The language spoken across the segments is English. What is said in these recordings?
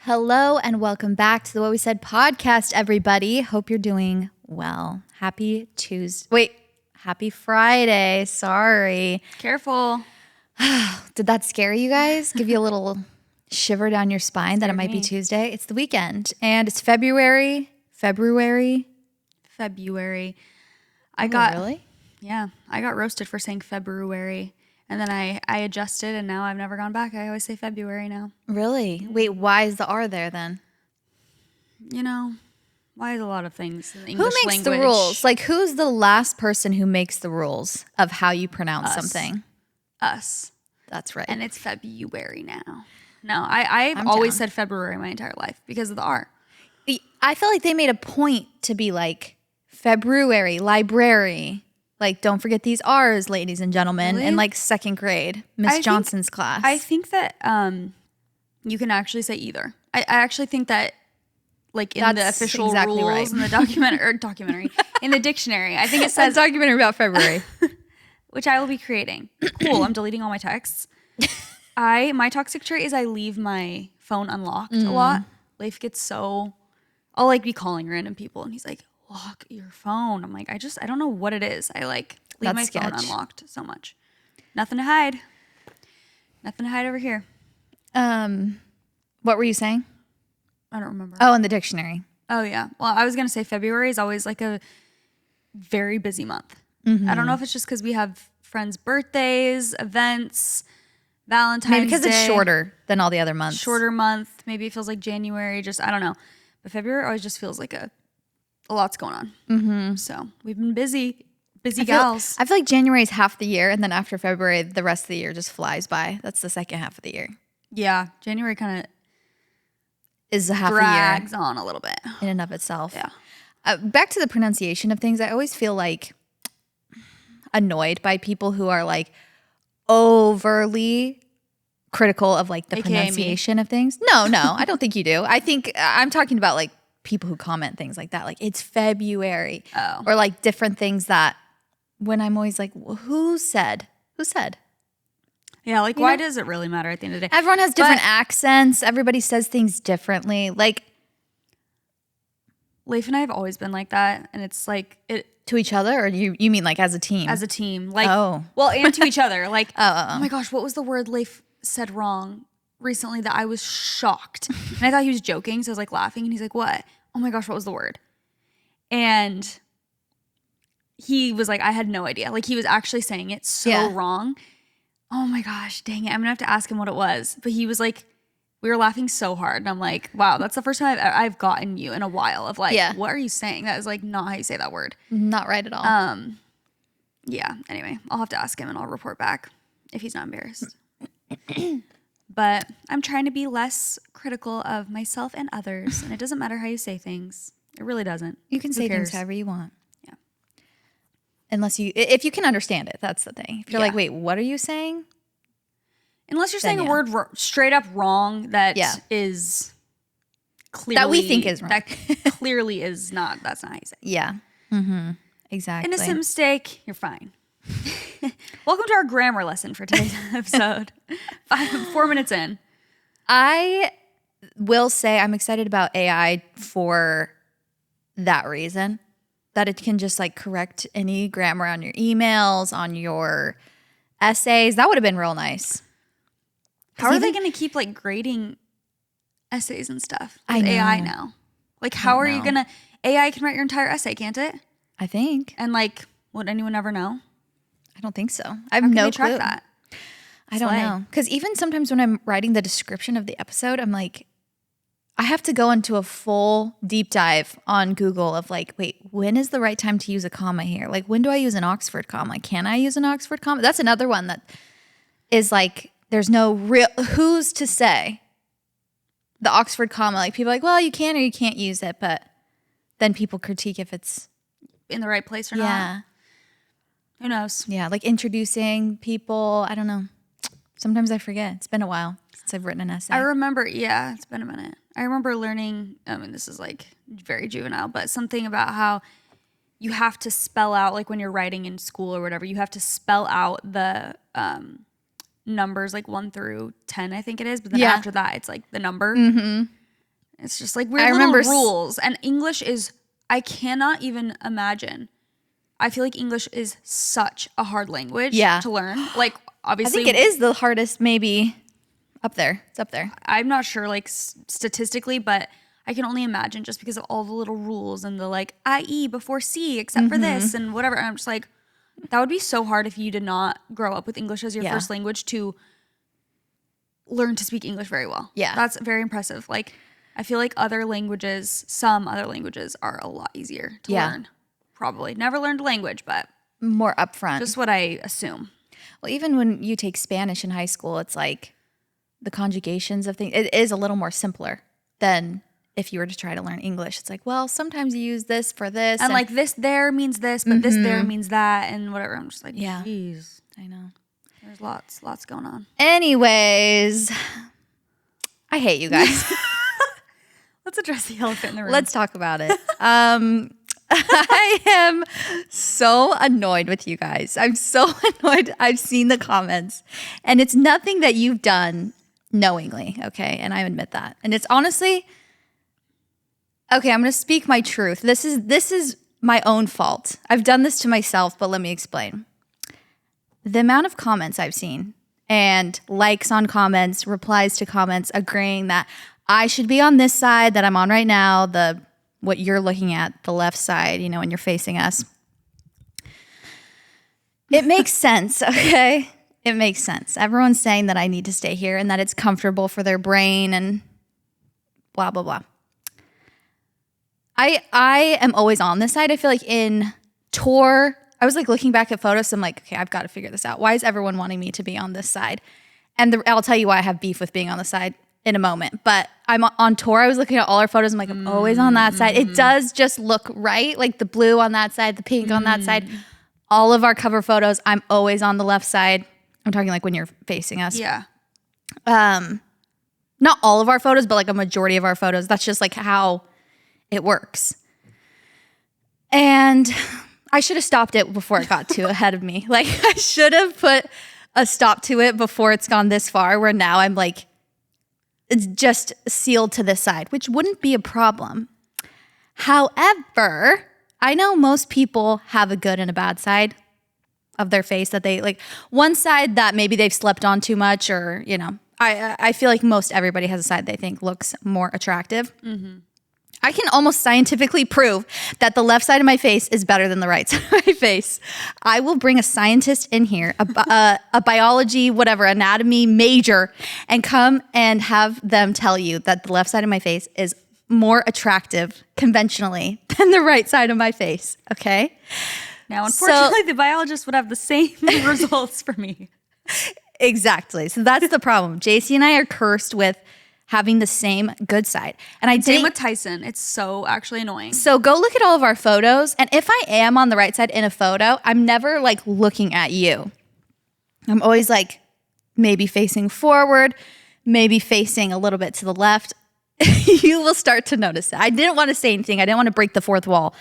Hello and welcome back to the What We Said podcast, everybody. Hope you're doing well. Happy Friday. Sorry. Careful. Did that scare you guys? Give you a little shiver down your spine that it might be Tuesday? It's the weekend and it's February. Really? Yeah. I got roasted for saying February. And then I adjusted and now I've never gone back. I always say February now. Really? Wait, why is the R there then? You know, why is a lot of things in the English Who makes the rules? Like, who's the last person who makes the rules of how you pronounce something? Us. That's right. And it's February now. No, I've always said February my entire life because of the R. I feel like they made a point to be like February, library. Like, don't forget these R's, ladies and gentlemen, in like second grade, Miss Johnson's class. I think that you can actually say either. I actually think that like in the official rules in the documentary, in the dictionary, I think it says a documentary about February, which I will be creating. Cool. I'm deleting all my texts. My toxic trait is I leave my phone unlocked a lot. Leif gets so, I'll like be calling random people and he's like, lock your phone. I'm like, I don't know what it is. I like leave my phone unlocked so much. Nothing to hide. Nothing to hide over here. What were you saying? I don't remember. Oh, in the dictionary. Oh yeah. Well, I was going to say February is always like a very busy month. I don't know if it's just because we have friends' birthdays, events, Valentine's Day. Maybe because it's shorter than all the other months. Shorter month. Maybe it feels like January. Just, I don't know. But February always just feels like a lot's going on. So we've been busy gals. I feel like January is half the year, and then after February, the rest of the year just flies by. That's the second half of the year. Yeah, January kind of is a half drags a year on a little bit in and of itself. Yeah. Back to the pronunciation of things, I always feel like annoyed by people who are like overly critical of like the pronunciation of things. No, I don't think you do. I think I'm talking about like people who comment things like that, like it's February, or like different things that when I'm always like, well, who said? Yeah, like why does it really matter at the end of the day? Everyone has different accents. Everybody says things differently. Like Leif and I have always been like that, and it's like it to each other, or you mean like as a team? As a team, like well, and to each other. Like oh my gosh, what was the word Leif said wrong recently that I was shocked? And I thought he was joking, so I was like laughing, and he's like, "What? Oh my gosh, what was the word?" And he was like, "I had no idea." Like he was actually saying it so wrong. Oh my gosh, dang it! I'm gonna have to ask him what it was. But he was like, we were laughing so hard, and I'm like, "Wow, that's the first time I've gotten you in a while." Of like, what are you saying? That is like not how you say that word. Not right at all. Yeah. Anyway, I'll have to ask him, and I'll report back if he's not embarrassed. But I'm trying to be less critical of myself and others, and it doesn't matter how you say things. It really doesn't. You can say things however you want. Yeah. If you can understand it, that's the thing. If you're like, wait, what are you saying? Unless you're saying a word straight up wrong that is clearly that we think is wrong. That clearly is not. That's not how you say it. Yeah. Exactly. Innocent mistake. You're fine. Welcome to our grammar lesson for today's episode. 4 minutes in. I will say I'm excited about AI for that reason, that it can just like correct any grammar on your emails, on your essays. That would have been real nice. How are they going to keep like grading essays and stuff with AI now? Like how are you going to, AI can write your entire essay, can't it? I think. And like, would anyone ever know? I don't think so. I have no clue. Track that? I don't know. Because even sometimes when I'm writing the description of the episode, I'm like, I have to go into a full deep dive on Google of like, wait, when is the right time to use a comma here? Like, when do I use an Oxford comma? Can I use an Oxford comma? That's another one that is like, there's no real, who's to say the Oxford comma? Like people are like, well, you can or you can't use it, but then people critique if it's in the right place or not. Who knows? Yeah, like introducing people. I don't know. Sometimes I forget. It's been a while since I've written an essay. I remember, it's been a minute. I remember learning, I mean, this is like very juvenile, but something about how you have to spell out, like when you're writing in school or whatever, you have to spell out the numbers like 1 through 10, I think it is. But then after that, it's like the number. It's just like weird little rules. And English is, I cannot even imagine. I feel like English is such a hard language to learn. Like, obviously. I think it is the hardest, maybe up there. It's up there. I'm not sure, like, statistically, but I can only imagine just because of all the little rules and the, like, IE before C, except for this and whatever. And I'm just like, that would be so hard if you did not grow up with English as your first language to learn to speak English very well. Yeah. That's very impressive. Like, I feel like some other languages are a lot easier to learn. Probably. Never learned a language, but more upfront. Just what I assume. Well, even when you take Spanish in high school, it's like the conjugations of things, it is a little more simpler than if you were to try to learn English. It's like, well, sometimes you use this for this. And like this there means this, but this there means that and whatever. I'm just like, geez. I know. There's lots going on. Anyways, I hate you guys. Let's address the elephant in the room. Let's talk about it. I am so annoyed with you guys. I'm so annoyed. I've seen the comments, and it's nothing that you've done knowingly, okay? And I admit that. And it's honestly, okay, I'm going to speak my truth. This is my own fault. I've done this to myself, but let me explain. The amount of comments I've seen and likes on comments, replies to comments agreeing that I should be on this side that I'm on right now, what you're looking at, the left side, when you're facing us. It makes sense, okay? It makes sense. Everyone's saying that I need to stay here and that it's comfortable for their brain and blah, blah, blah. I am always on this side. I feel like in tour, I was like looking back at photos. I'm like, okay, I've got to figure this out. Why is everyone wanting me to be on this side? And I'll tell you why I have beef with being on the side in a moment. But I'm on tour. I was looking at all our photos. I'm like, I'm always on that side. It does just look right. Like the blue on that side, the pink on that side. All of our cover photos, I'm always on the left side. I'm talking like when you're facing us. Yeah. Not all of our photos, but like a majority of our photos. That's just like how it works. And I should have stopped it before it got too ahead of me. Like I should have put a stop to it before it's gone this far, where now I'm like, it's just sealed to this side, which wouldn't be a problem. However, I know most people have a good and a bad side of their face that they like. One side that maybe they've slept on too much, or I feel like most everybody has a side they think looks more attractive. I can almost scientifically prove that the left side of my face is better than the right side of my face. I will bring a scientist in here, a biology, whatever, anatomy major, and come and have them tell you that the left side of my face is more attractive conventionally than the right side of my face, okay? Now, unfortunately, the biologist would have the same results for me. Exactly. So that's the problem. JC and I are cursed with having the same good side. And same with Tyson. It's so actually annoying. So go look at all of our photos. And if I am on the right side in a photo, I'm never like looking at you. I'm always like maybe facing forward, maybe facing a little bit to the left. You will start to notice it. I didn't want to say anything. I didn't want to break the fourth wall,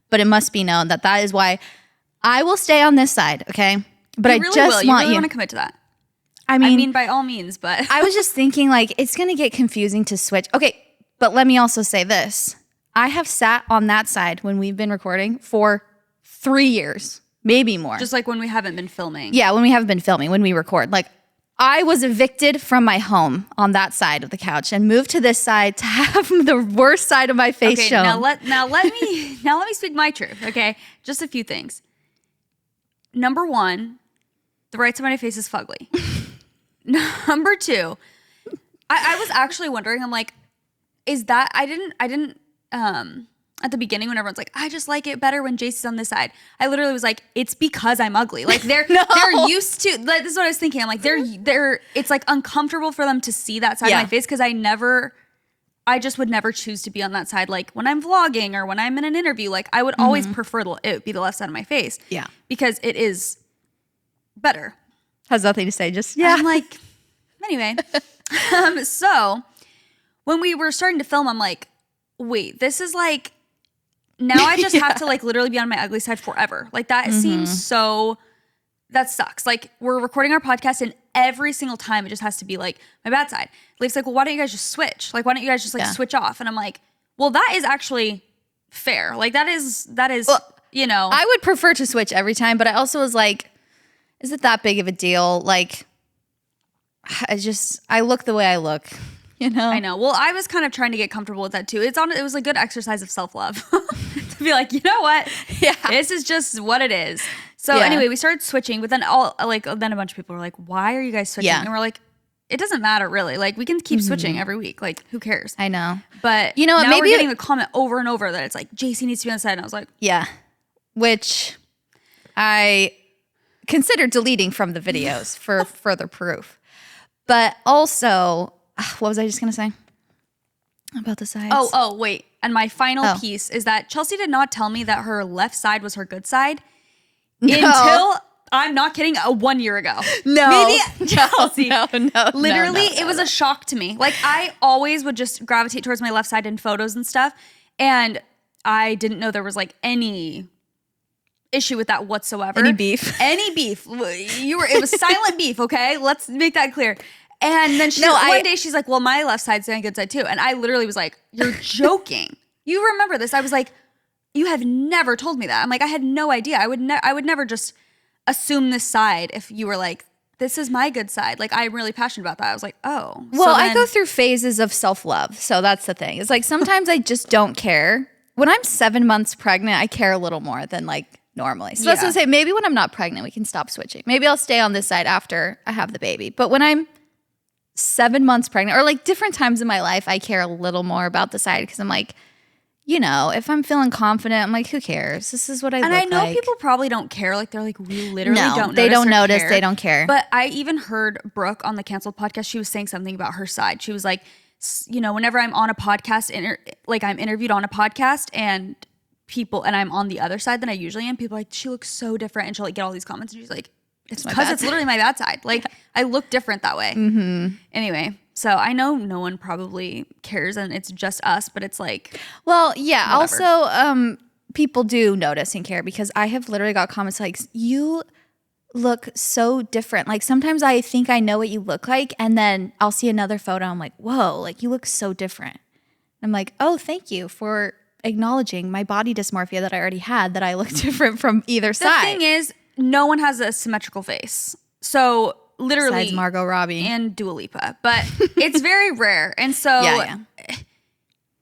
but it must be known that is why I will stay on this side, okay? But I just you want really you want to commit to that. I mean, by all means, but I was just thinking like it's going to get confusing to switch. Okay, but let me also say this. I have sat on that side when we've been recording for 3 years, maybe more. Just like when we haven't been filming. Yeah, when we haven't been filming, when we record. Like I was evicted from my home on that side of the couch and moved to this side to have the worst side of my face shown. Now let me speak my truth, okay? Just a few things. Number one, the right side of my face is fugly. Number two, I was actually wondering, I'm like, is that, I didn't, at the beginning when everyone's like, I just like it better when Jason's on this side. I literally was like, it's because I'm ugly. Like they're used to, like, this is what I was thinking. I'm like, it's like uncomfortable for them to see that side of my face because I just would never choose to be on that side. Like when I'm vlogging or when I'm in an interview, like I would always prefer it be the left side of my face. Yeah. Because it is better. Has nothing to say, just yeah. I'm like, anyway. So when we were starting to film, I'm like, wait, this is like, now I just have to like literally be on my ugly side forever. Like that seems that sucks. Like we're recording our podcast and every single time it just has to be like my bad side. Leif's like, well, why don't you guys just switch? Like, why don't you guys just like switch off? And I'm like, well, that is actually fair. Like that is, well, you know. I would prefer to switch every time, but I also was like, is it that big of a deal? Like, I look the way I look, you know? I know. Well, I was kind of trying to get comfortable with that too. It was a good exercise of self-love to be like, you know what? Yeah. This is just what it is. So anyway, we started switching, but then then a bunch of people were like, why are you guys switching? Yeah. And we're like, it doesn't matter really. Like we can keep switching every week. Like who cares? I know. But you know, now maybe we're getting the comment over and over that it's like, JC needs to be on the side. And I was like, yeah, which I considered deleting from the videos for further proof. But also, what was I just going to say about the sides? Oh, wait. And my final piece is that Chelsea did not tell me that her left side was her good side until, I'm not kidding, 1 year ago. No. Maybe Chelsea. No. Literally, it was a shock to me. Like, I always would just gravitate towards my left side in photos and stuff. And I didn't know there was like any issue with that whatsoever. Any beef. It was silent beef, okay? Let's make that clear. And then one day she's like, well, my left side's my good side too. And I literally was like, you're joking. You remember this. I was like, you have never told me that. I'm like, I had no idea. I would never just assume this side if you were like, this is my good side. Like, I'm really passionate about that. I was like, oh. Well, I go through phases of self-love. So that's the thing. It's like sometimes I just don't care. When I'm 7 months pregnant, I care a little more than like normally. So that's what I say. Maybe when I'm not pregnant, we can stop switching. Maybe I'll stay on this side after I have the baby. But when I'm 7 months pregnant or like different times in my life, I care a little more about the side because I'm like, you know, if I'm feeling confident, I'm like, who cares? This is what I look like. And I know people probably don't care. Like they're like, we literally don't notice. They don't notice. Care. They don't care. But I even heard Brooke on the Canceled podcast. She was saying something about her side. She was like, you know, whenever I'm on a podcast, I'm interviewed on a podcast and I'm on the other side than I usually am, people are like, she looks so different. And she'll like get all these comments and she's like, it's because it's literally my bad side. Like I look different that way. Anyway, so I know no one probably cares and it's just us, but it's like, well, yeah. Whatever. Also, people do notice and care because I have literally got comments like, you look so different. Like sometimes I think I know what you look like and then I'll see another photo. I'm like, whoa, like you look so different. I'm like, oh, thank you for acknowledging my body dysmorphia that I already had, that I look different from either side. The thing is, no one has a symmetrical face. So literally besides Margot Robbie and Dua Lipa, but it's very rare. And so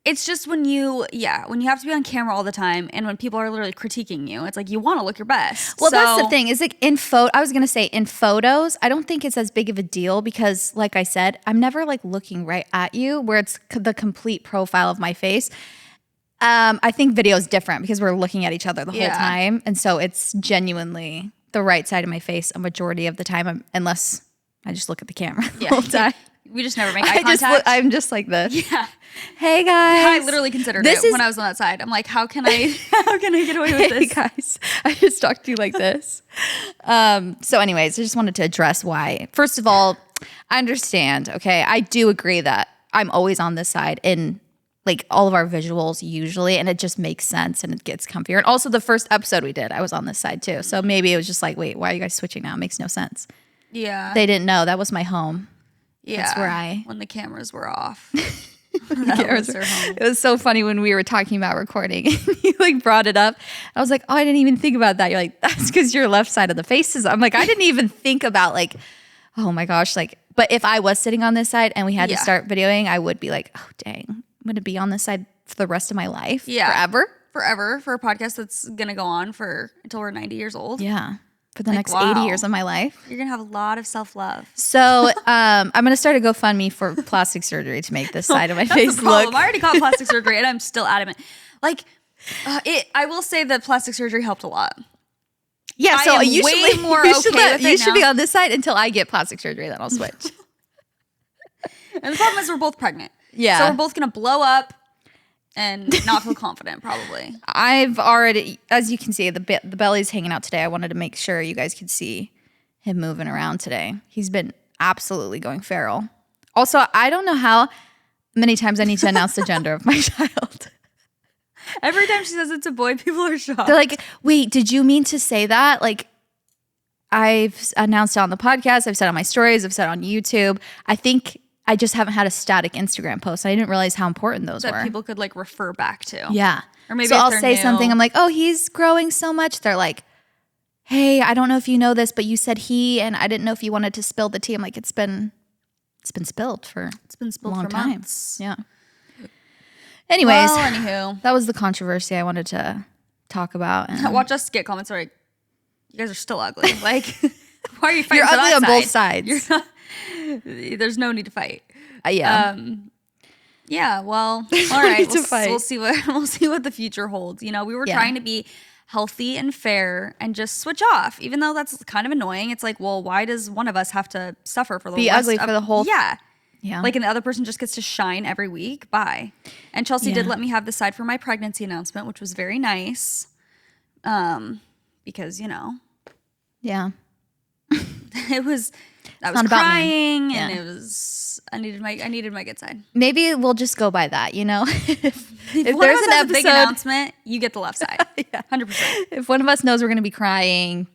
it's just when you have to be on camera all the time and when people are literally critiquing you, it's like you want to look your best. Well, that's the thing. Is like I was going to say in photos, I don't think it's as big of a deal because like I said, I'm never like looking right at you where it's the complete profile of my face. I think video is different because we're looking at each other the whole time. And so it's genuinely the right side of my face a majority of the time, unless I just look at the camera the whole time. We just never make eye contact. I'm just like this. Yeah. Hey guys. I literally considered it when I was on that side. I'm like, how can I get away with this? Hey guys, I just talked to you like this. So anyways, I just wanted to address why. First of all, I understand. Okay. I do agree that I'm always on this side in like all of our visuals usually, and it just makes sense and it gets comfier. And also the first episode we did, I was on this side too. So maybe it was just like, wait, why are you guys switching now? It makes no sense. Yeah. They didn't know. That was my home. Yeah. That's where when the cameras were off. It was so funny when we were talking about recording. You like brought it up. I was like, oh, I didn't even think about that. You're like, that's because your left side of the face is. I'm like, I didn't even think about like, oh my gosh. Like, but if I was sitting on this side and we had to start videoing, I would be like, oh dang, I'm going to be on this side for the rest of my life. Yeah. Forever for a podcast that's going to go on until we're 90 years old. Yeah. For the next 80 years of my life. You're going to have a lot of self-love. So I'm going to start a GoFundMe for plastic surgery to make this side of my face look. I already got plastic surgery and I'm still adamant. Like, I will say that plastic surgery helped a lot. Yeah, so you should be on this side until I get plastic surgery, then I'll switch. And the problem is we're both pregnant. Yeah. So we're both going to blow up and not feel confident, probably. I've already, as you can see, the belly's hanging out today. I wanted to make sure you guys could see him moving around today. He's been absolutely going feral. Also, I don't know how many times I need to announce the gender of my child. Every time she says it's a boy, people are shocked. They're like, wait, did you mean to say that? Like, I've announced it on the podcast. I've said it on my stories. I've said it on YouTube. I think I just haven't had a static Instagram post. I didn't realize how important those were. That people could like refer back to. Yeah. Or maybe so I'll say something. I'm like, oh, he's growing so much. They're like, hey, I don't know if you know this, but you said he, and I didn't know if you wanted to spill the tea. I'm like, it's been spilled for a long time. Months. Yeah. Anyways, well, anywho, that was the controversy I wanted to talk about. And watch us get comments like, you guys are still ugly. Like, why are you fighting? You're for ugly that on side? both sides. You're not, there's no need to fight. Yeah. Yeah. Well, all right. to fight. We'll see what the future holds. You know, we were trying to be healthy and fair and just switch off, even though that's kind of annoying. It's like, well, why does one of us have to suffer for the be ugly for the whole? Yeah. Yeah. Like, and the other person just gets to shine every week. Bye. And Chelsea did let me have the side for my pregnancy announcement, which was very nice. Because, you know. Yeah. I was crying and it was I needed my good side. Maybe we'll just go by that, you know. if there's an episode, big announcement, you get the left side. 100%. If one of us knows we're going to be crying,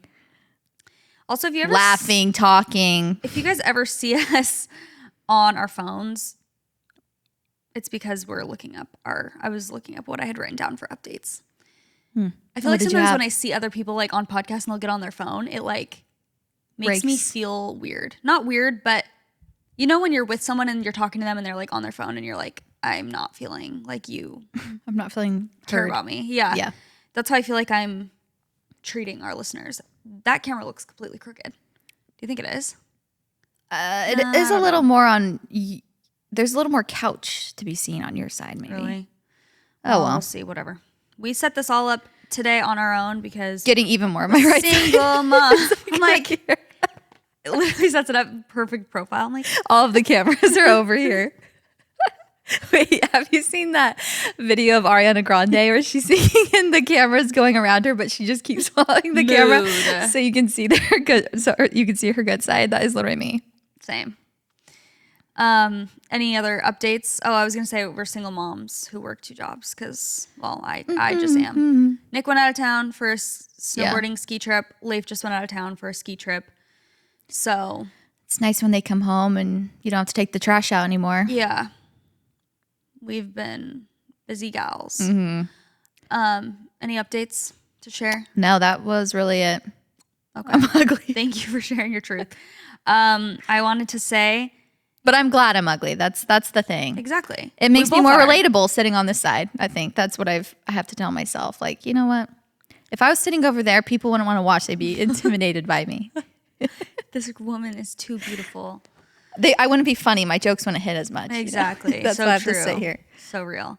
also if you ever laughing, talking, if you guys ever see us on our phones, it's because I was looking up what I had written down for updates. I feel like sometimes when I see other people like on podcasts and they'll get on their phone, it like makes me feel weird. Not weird, but you know when you're with someone and you're talking to them and they're like on their phone and you're like, I'm not feeling like you I'm not feeling care heard about me. Yeah. Yeah. That's how I feel like I'm treating our listeners. That camera looks completely crooked. Do you think it is? It is a little more on, there's a little more couch to be seen on your side maybe. Really? Oh, well. We'll see, whatever. We set this all up today on our own because getting even more of my right single mom. I'm like, it literally sets it up perfect profile. I'm like, all of the cameras are over here. Wait, have you seen that video of Ariana Grande where she's singing and the camera's going around her, but she just keeps following the camera so you can see her good side? That is literally me. Same. Any other updates? Oh, I was gonna say we're single moms who work 2 jobs because, well, I just am. Nick went out of town for a snowboarding ski trip. Leif just went out of town for a ski trip. So it's nice when they come home and you don't have to take the trash out anymore. Yeah, we've been busy gals. Any updates to share? No, that was really it. Okay, I'm ugly. Thank you for sharing your truth. I wanted to say. But I'm glad I'm ugly. That's the thing. Exactly. It makes me more relatable sitting on this side. I think that's what I have to tell myself. Like, you know what? If I was sitting over there, people wouldn't want to watch. They'd be intimidated by me. This woman is too beautiful. I wouldn't be funny. My jokes wouldn't hit as much. Exactly. You know? That's so why I have true. to sit here. So real.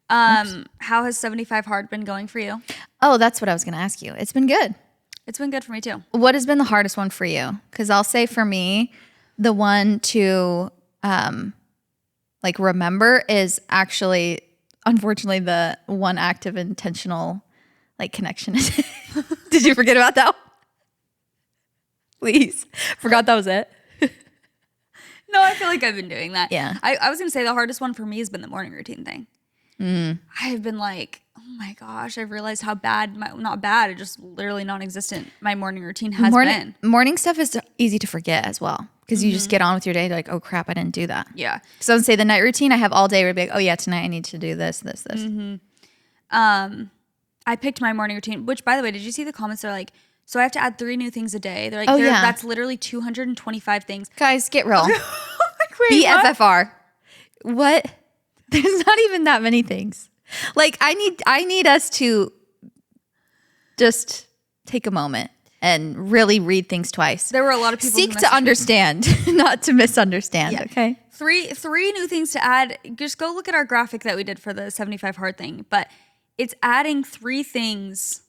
How has 75 Hard been going for you? Oh, that's what I was going to ask you. It's been good. It's been good for me too. What has been the hardest one for you? Because I'll say for me, the one to like remember is actually, unfortunately, the one act of intentional like connection. Did you forget about that one? Please. Forgot that was it. No, I feel like I've been doing that. Yeah. I was going to say the hardest one for me has been the morning routine thing. I've been like, oh my gosh, I've realized how not bad, it's just literally non-existent my morning routine has been. Morning stuff is easy to forget as well because you just get on with your day like, oh crap, I didn't do that. Yeah. So I would say the night routine I have all day would be like, oh yeah, tonight I need to do this. I picked my morning routine, which by the way, did you see the comments? They're like, so I have to add 3 new things a day. They're like, that's literally 225 things. Guys, get real. Like, wait, BFFR. What? There's not even that many things. Like I need us to just take a moment and really read things twice. There were a lot of people seek to understand, not to misunderstand. Yeah. Okay. 3 new things to add. Just go look at our graphic that we did for the 75 hard thing. But it's adding 3 things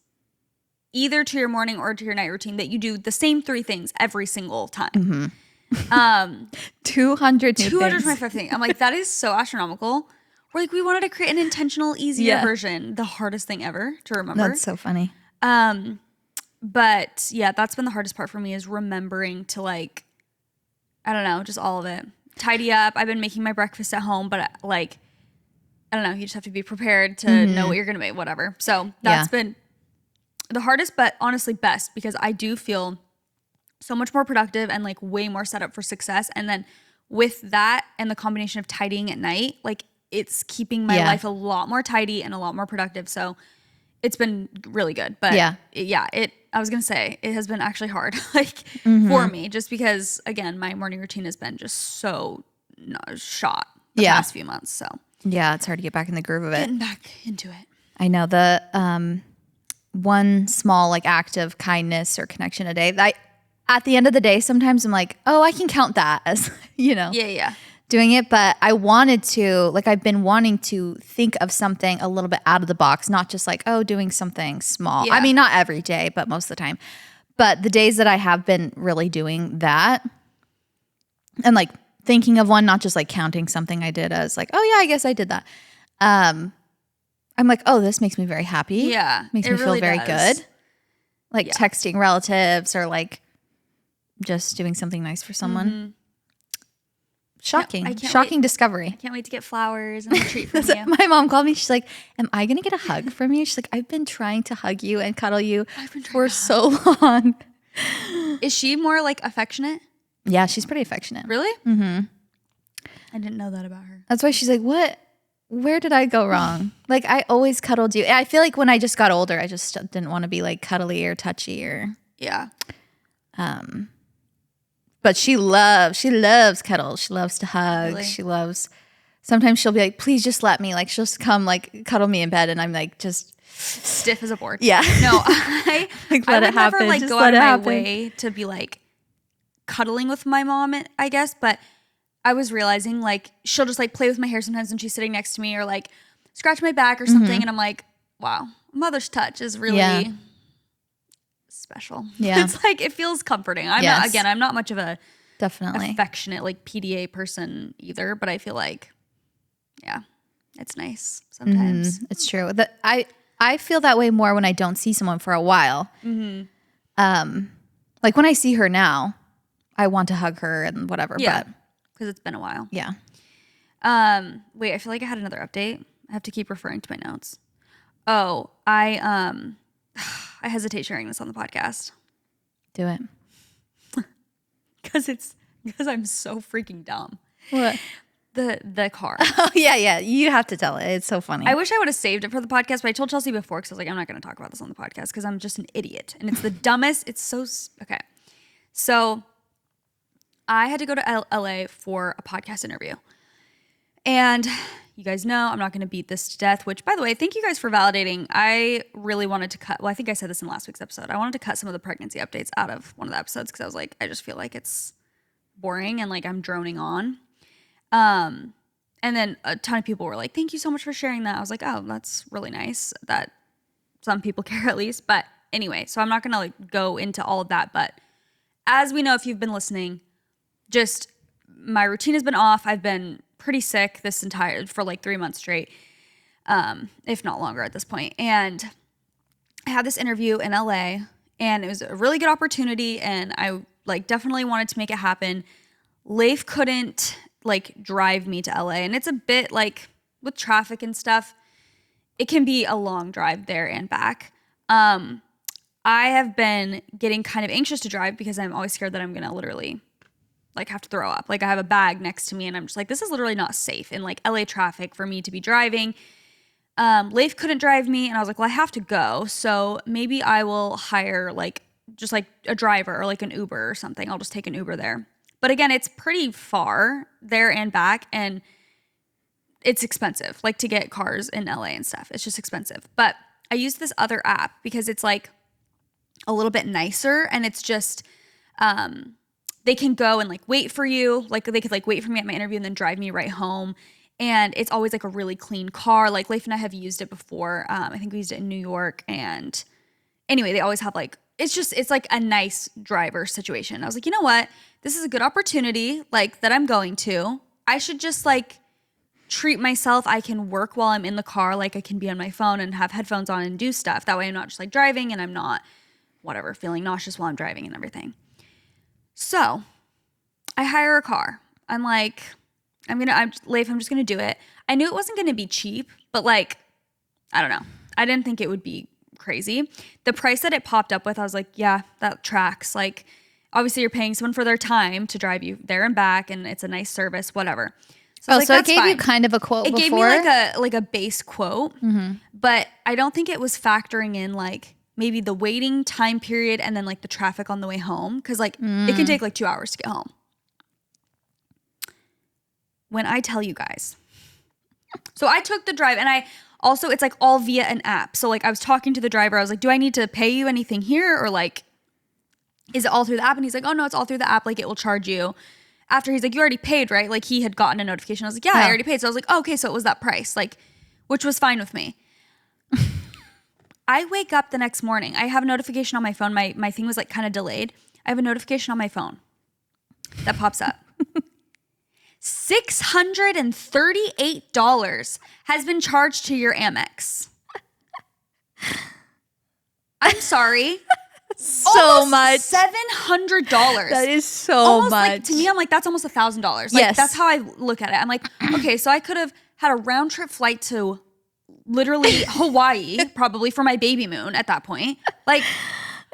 either to your morning or to your night routine that you do the same 3 things every single time. 225 things. I'm like, that is so astronomical. We're like, we wanted to create an intentional, easier version. The hardest thing ever to remember. That's so funny. But yeah, that's been the hardest part for me is remembering to like, I don't know, just all of it. Tidy up. I've been making my breakfast at home, but like, I don't know, you just have to be prepared to know what you're going to make, whatever. So that's been the hardest, but honestly best because I do feel so much more productive and like way more set up for success. And then with that and the combination of tidying at night, like it's keeping my life a lot more tidy and a lot more productive. So it's been really good. But I was going to say it has been actually hard like for me, just because again, my morning routine has been just so shot the past few months. So yeah, it's hard to get back in the groove of it. Getting back into it. I know the one small like act of kindness or connection a day. At the end of the day, sometimes I'm like, oh, I can count that as, doing it. But I wanted to, like, I've been wanting to think of something a little bit out of the box, not just like, oh, doing something small. Yeah. I mean, not every day, but most of the time. But the days that I have been really doing that and like thinking of one, not just like counting something I did as like, oh yeah, I guess I did that. I'm like, oh, this makes me very happy. Yeah. Makes me feel very good. Like texting relatives or like just doing something nice for someone. Shocking. Shocking discovery. I can't wait to get flowers and a treat from you. My mom called me. She's like, am I going to get a hug from you? She's like, I've been trying to hug you and cuddle you for so long. Is she more like affectionate? Yeah, she's pretty affectionate. Really? Mm-hmm. I didn't know that about her. That's why she's like, what? Where did I go wrong? Like, I always cuddled you. I feel like when I just got older, I just didn't want to be like cuddly or touchy or. Yeah. But she loves cuddles. She loves to hug. Really? She loves, sometimes she'll be like, please just let me. Like, she'll just come like cuddle me in bed and I'm like, just. Stiff as a board. Yeah. No, I would never like go out of my way to be like cuddling with my mom, I guess. But I was realizing like she'll just like play with my hair sometimes when she's sitting next to me or like scratch my back or something. And I'm like, wow, mother's touch is really special. Yeah. It's like, it feels comforting. I'm not much of a definitely affectionate like PDA person either, but I feel like, it's nice sometimes. It's true. I feel that way more when I don't see someone for a while. Like when I see her now, I want to hug her and whatever. Yeah. Because it's been a while. Yeah. Wait, I feel like I had another update. I have to keep referring to my notes. Oh, I hesitate sharing this on the podcast. Do it. Because I'm so freaking dumb. What? The car. Oh, yeah. You have to tell it. It's so funny. I wish I would have saved it for the podcast, but I told Chelsea before because I was like, I'm not going to talk about this on the podcast because I'm just an idiot. And it's the dumbest. It's so... Okay. So I had to go to LA for a podcast interview. And you guys know I'm not going to beat this to death, which, by the way, thank you guys for validating. I really wanted to cut... Well, I think I said this in last week's episode. I wanted to cut some of the pregnancy updates out of one of the episodes because I was like, I just feel like it's boring and like I'm droning on. And then a ton of people were like, thank you so much for sharing that. I was like, oh, that's really nice that some people care at least. But anyway, so I'm not going to like go into all of that. But as we know, if you've been listening, just my routine has been off. I've been pretty sick for like 3 months straight, if not longer at this point. And I had this interview in LA and it was a really good opportunity. And I like definitely wanted to make it happen. Leif couldn't like drive me to LA, and it's a bit like with traffic and stuff, it can be a long drive there and back. I have been getting kind of anxious to drive because I'm always scared that I'm gonna literally like have to throw up. Like I have a bag next to me and I'm just like, this is literally not safe in like LA traffic for me to be driving. Leif couldn't drive me and I was like, well, I have to go, so maybe I will hire like just like a driver or like an Uber or something. I'll just take an Uber there. But again, it's pretty far there and back, and it's expensive, like to get cars in LA and stuff. It's just expensive. But I use this other app because it's like a little bit nicer, and it's just they can go and like wait for you. Like they could like wait for me at my interview and then drive me right home. And it's always like a really clean car. Like Leif and I have used it before. I think we used it in New York. And anyway, they always have like, it's like a nice driver situation. I was like, you know what? This is a good opportunity, like that I'm going to. I should just like treat myself. I can work while I'm in the car. Like I can be on my phone and have headphones on and do stuff. That way I'm not just like driving and I'm not feeling nauseous while I'm driving and everything. So I hire a car. I'm like, Leif, I'm just going to do it. I knew it wasn't going to be cheap, but like, I don't know. I didn't think it would be crazy. The price that it popped up with, I was like, yeah, that tracks. Like, Obviously, you're paying someone for their time to drive you there and back, and it's a nice service, whatever. So, so it gave you kind of a quote before? It gave me like a base quote, but I don't think it was factoring in like maybe the waiting time period and then like the traffic on the way home, because like it can take like 2 hours to get home. When I tell you guys, so I took the drive, and I also, it's like all via an app. So like I was talking to the driver, I was like, do I need to pay you anything here, or like, is it all through the app? And he's like, oh no, it's all through the app. Like it will charge you. After he's like, you already paid, right? Like he had gotten a notification. I was like, yeah, I already paid. So I was like, oh, okay, so it was that price, like, which was fine with me. I wake up the next morning. I have a notification on my phone. My thing was like kind of delayed. I have a notification on my phone that pops up. $638 has been charged to your Amex. I'm sorry. So much. $700. That is so almost much. Like, to me, I'm like, that's almost $1,000. Like, yes. That's how I look at it. I'm like, okay, so I could have had a round trip flight to literally Hawaii, probably for my baby moon at that point. Like,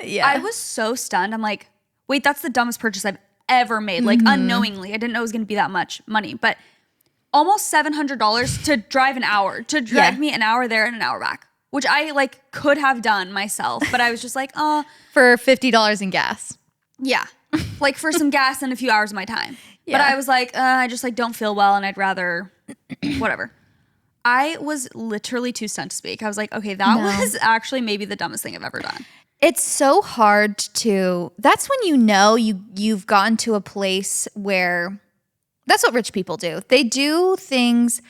yeah. I was so stunned. I'm like, wait, that's the dumbest purchase I've ever made. Like, unknowingly. I didn't know it was going to be that much money. But almost $700 to drive an hour, to drive me an hour there and an hour back. Which I like could have done myself, but I was just like, for $50 in gas. Yeah. Like for some gas and a few hours of my time. Yeah. But I was like, I just like don't feel well, and I'd rather whatever. I was literally too stunned to speak. I was like, okay, that was actually maybe the dumbest thing I've ever done. It's so hard to, that's when you know you've gotten to a place where, that's what rich people do. They do things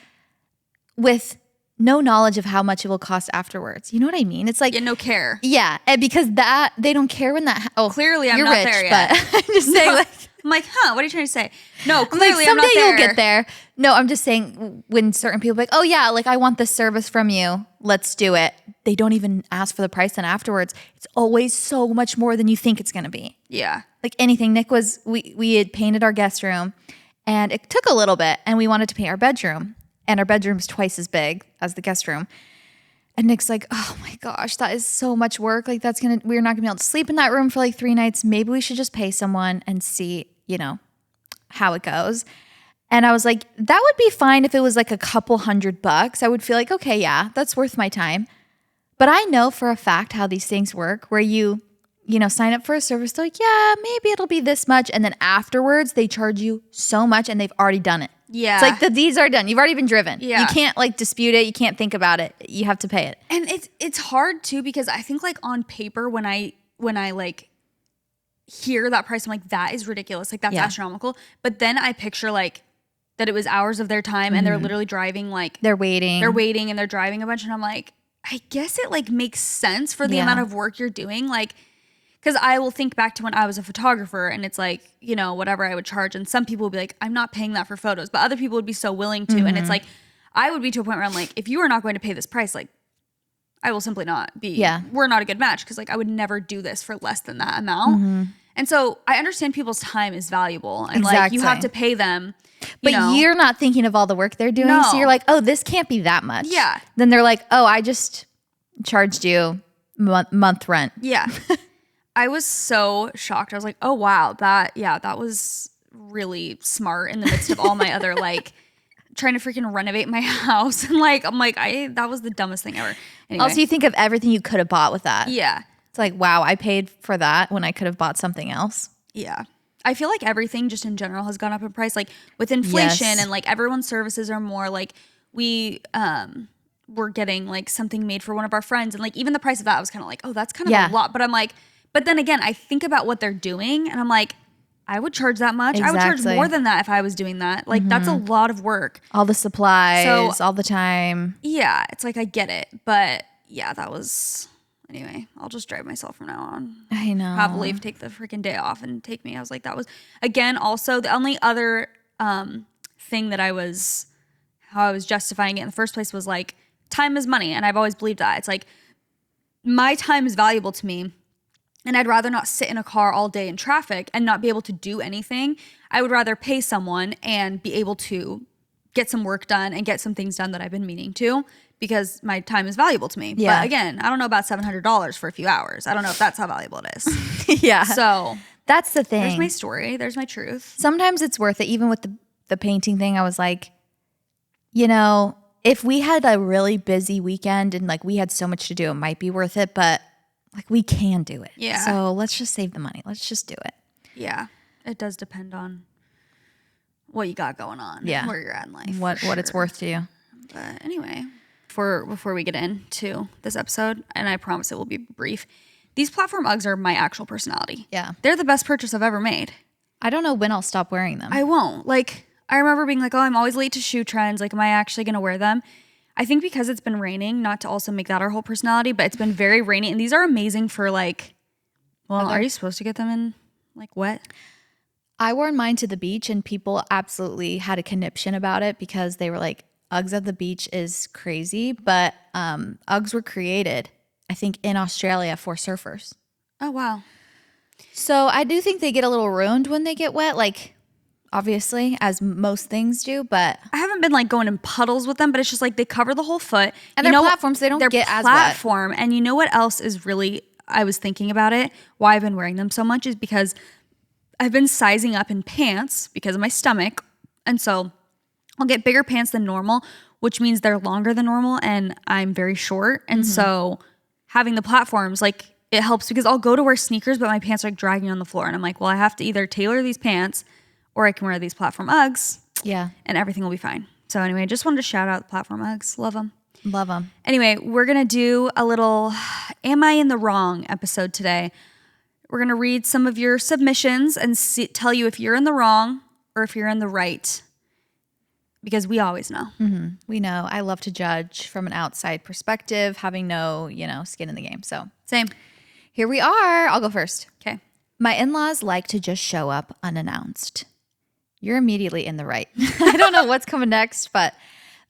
with no knowledge of how much it will cost afterwards. You know what I mean? It's like, no care. Yeah, and because that they don't care when that. Clearly, I'm you're not rich, there yet. But I'm just saying, like, I'm like, what are you trying to say? No, clearly, I'm someday not there. You'll get there. No, I'm just saying when certain people are like, oh yeah, like I want this service from you, let's do it. They don't even ask for the price, and afterwards, it's always so much more than you think it's gonna be. Yeah, like anything. Nick was we had painted our guest room, and it took a little bit, and we wanted to paint our bedroom. And our bedroom's twice as big as the guest room. And Nick's like, oh my gosh, that is so much work. Like we're not gonna be able to sleep in that room for like 3 nights. Maybe we should just pay someone and see, how it goes. And I was like, that would be fine if it was like a couple $100. I would feel like, okay, yeah, that's worth my time. But I know for a fact how these things work, where you sign up for a service, they're like, yeah, maybe it'll be this much. And then afterwards they charge you so much, and they've already done it. Yeah. It's like the deeds are done. You've already been driven. Yeah. You can't like dispute it. You can't think about it. You have to pay it. And it's hard too, because I think like on paper, when I like hear that price, I'm like, that is ridiculous. Like that's astronomical. But then I picture like that it was hours of their time, and they're literally driving, like they're waiting and they're driving a bunch. And I'm like, I guess it like makes sense for the amount of work you're doing. Like, because I will think back to when I was a photographer, and it's like, whatever I would charge. And some people would be like, I'm not paying that for photos. But other people would be so willing to. And it's like, I would be to a point where I'm like, if you are not going to pay this price, like, I will simply not be. Yeah. We're not a good match, because like I would never do this for less than that amount. And so I understand people's time is valuable. And like you have to pay them. But you're not thinking of all the work they're doing. No. So you're like, oh, this can't be that much. Yeah. Then they're like, oh, I just charged you month rent. Yeah. I was so shocked. I was like, oh, wow, that was really smart in the midst of all my other, like, trying to freaking renovate my house. And, like, I'm like, that was the dumbest thing ever. Anyway. Also, you think of everything you could have bought with that. Yeah. It's like, wow, I paid for that when I could have bought something else. Yeah. I feel like everything just in general has gone up in price. Like, with inflation and, like, everyone's services are more, like, we were getting, like, something made for one of our friends. And, like, even the price of that, I was kind of like, oh, that's kind of a lot. But I'm like, but then again, I think about what they're doing, and I'm like, I would charge that much. Exactly. I would charge more than that if I was doing that. Like, that's a lot of work. All the supplies, all the time. Yeah, it's like, I get it. But yeah, that was, anyway, I'll just drive myself from now on. I know. Have Leif take the freaking day off and take me. I was like, that was, again, also the only other thing that how I was justifying it in the first place was like, time is money. And I've always believed that. It's like, my time is valuable to me. And I'd rather not sit in a car all day in traffic and not be able to do anything. I would rather pay someone and be able to get some work done and get some things done that I've been meaning to, because my time is valuable to me. Yeah. But again, I don't know about $700 for a few hours. I don't know if that's how valuable it is. Yeah. So That's the thing. There's my story. There's my truth. Sometimes it's worth it. Even with the painting thing, I was like, you know, if we had a really busy weekend and like we had so much to do, it might be worth it. But like we can do it. Yeah. So let's just save the money. Let's just do it. Yeah. It does depend on what you got going on. Yeah. Where you're at in life. What it's worth to you. But anyway, before we get into this episode, and I promise it will be brief, these platform Uggs are my actual personality. Yeah. They're the best purchase I've ever made. I don't know when I'll stop wearing them. I won't. Like, I remember being like, oh, I'm always late to shoe trends. Like, am I actually going to wear them? I think because it's been raining, not to also make that our whole personality, but it's been very rainy. And these are amazing for like, well, are you supposed to get them in like wet? I wore mine to the beach and people absolutely had a conniption about it because they were like, Uggs at the beach is crazy. But Uggs were created, I think, in Australia for surfers. Oh, wow. So I do think they get a little ruined when they get wet, like obviously, as most things do. But I haven't been like going in puddles with them, but it's just like they cover the whole foot. And they're platforms, they don't get as wet. Platform. And you know what else is really, I was thinking about it, why I've been wearing them so much is because I've been sizing up in pants because of my stomach. And so I'll get bigger pants than normal, which means they're longer than normal and I'm very short. And so having the platforms, like it helps because I'll go to wear sneakers, but my pants are like dragging on the floor. And I'm like, well, I have to either tailor these pants or I can wear these platform Uggs. Yeah. And everything will be fine. So anyway, just wanted to shout out the platform Uggs. Love them. Love them. Anyway, we're going to do a little Am I in the Wrong episode today. We're going to read some of your submissions and tell you if you're in the wrong or if you're in the right. Because we always know. Mm-hmm. We know. I love to judge from an outside perspective, having no, skin in the game. So same. Here we are. I'll go first. Okay. My in-laws like to just show up unannounced. You're immediately in the right. I don't know what's coming next, but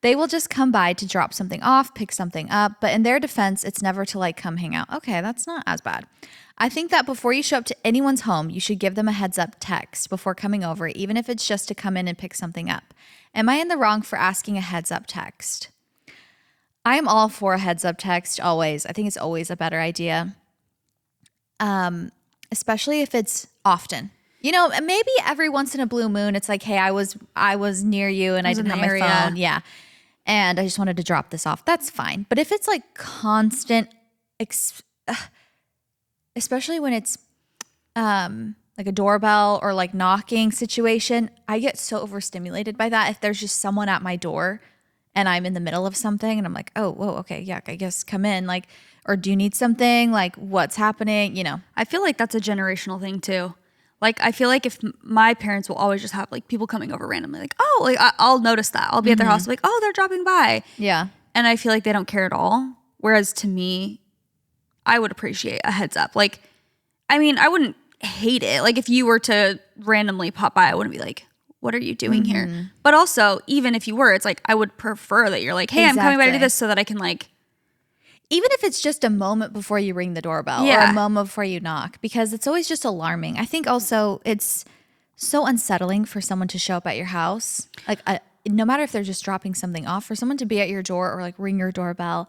they will just come by to drop something off, pick something up. But in their defense, it's never to like come hang out. Okay, that's not as bad. I think that before you show up to anyone's home, you should give them a heads up text before coming over, even if it's just to come in and pick something up. Am I in the wrong for asking a heads up text? I am all for a heads up text always. I think it's always a better idea. Especially if it's often. Maybe every once in a blue moon, it's like, hey, I was near you and I didn't have my phone. Yeah. And I just wanted to drop this off. That's fine. But if it's like constant, especially when it's like a doorbell or like knocking situation, I get so overstimulated by that. If there's just someone at my door and I'm in the middle of something and I'm like, oh, whoa, okay, yeah, I guess come in. Like, or do you need something? Like, what's happening? I feel like that's a generational thing too. Like, I feel like if my parents will always just have like people coming over randomly, like, oh, like I'll notice that. I'll be at their house, like, oh, they're dropping by. Yeah. And I feel like they don't care at all. Whereas to me, I would appreciate a heads up. Like, I mean, I wouldn't hate it. Like, if you were to randomly pop by, I wouldn't be like, what are you doing here? But also, even if you were, it's like, I would prefer that you're like, hey, I'm coming by to do this so that I can like. Even if it's just a moment before you ring the doorbell or a moment before you knock, because it's always just alarming. I think also it's so unsettling for someone to show up at your house. Like, no matter if they're just dropping something off, for someone to be at your door or like ring your doorbell,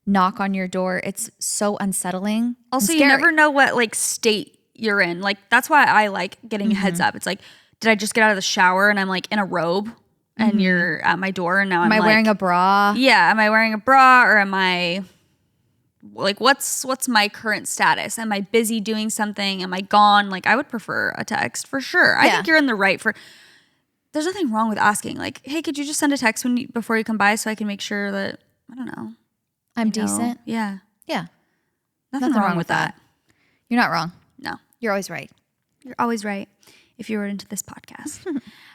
knock on your door, it's so unsettling. Also, you never know what like state you're in. Like, that's why I like getting a heads up. It's like, did I just get out of the shower and I'm like in a robe and you're at my door and now am I like, wearing a bra? Yeah. Am I wearing a bra or am I like, what's my current status? Am I busy doing something? Am I gone? Like, I would prefer a text for sure. I think you're in the right there's nothing wrong with asking like, hey, could you just send a text before you come by so I can make sure that, I don't know. I'm decent. Yeah. Yeah. Nothing wrong with that. You're not wrong. No. You're always right. You're always right if you were into this podcast.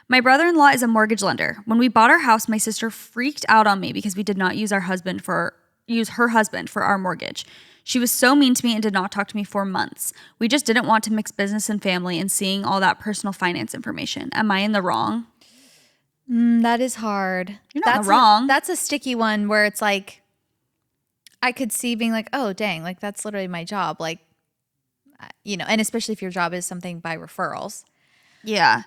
My brother-in-law is a mortgage lender. When we bought our house, my sister freaked out on me because we did not use her husband for our mortgage. She was so mean to me and did not talk to me for months. We just didn't want to mix business and family and seeing all that personal finance information. Am I in the wrong? That is hard. You're not in the wrong. That's a sticky one where it's like, I could see being like, oh, dang, like that's literally my job. Like, and especially if your job is something by referrals. Yeah.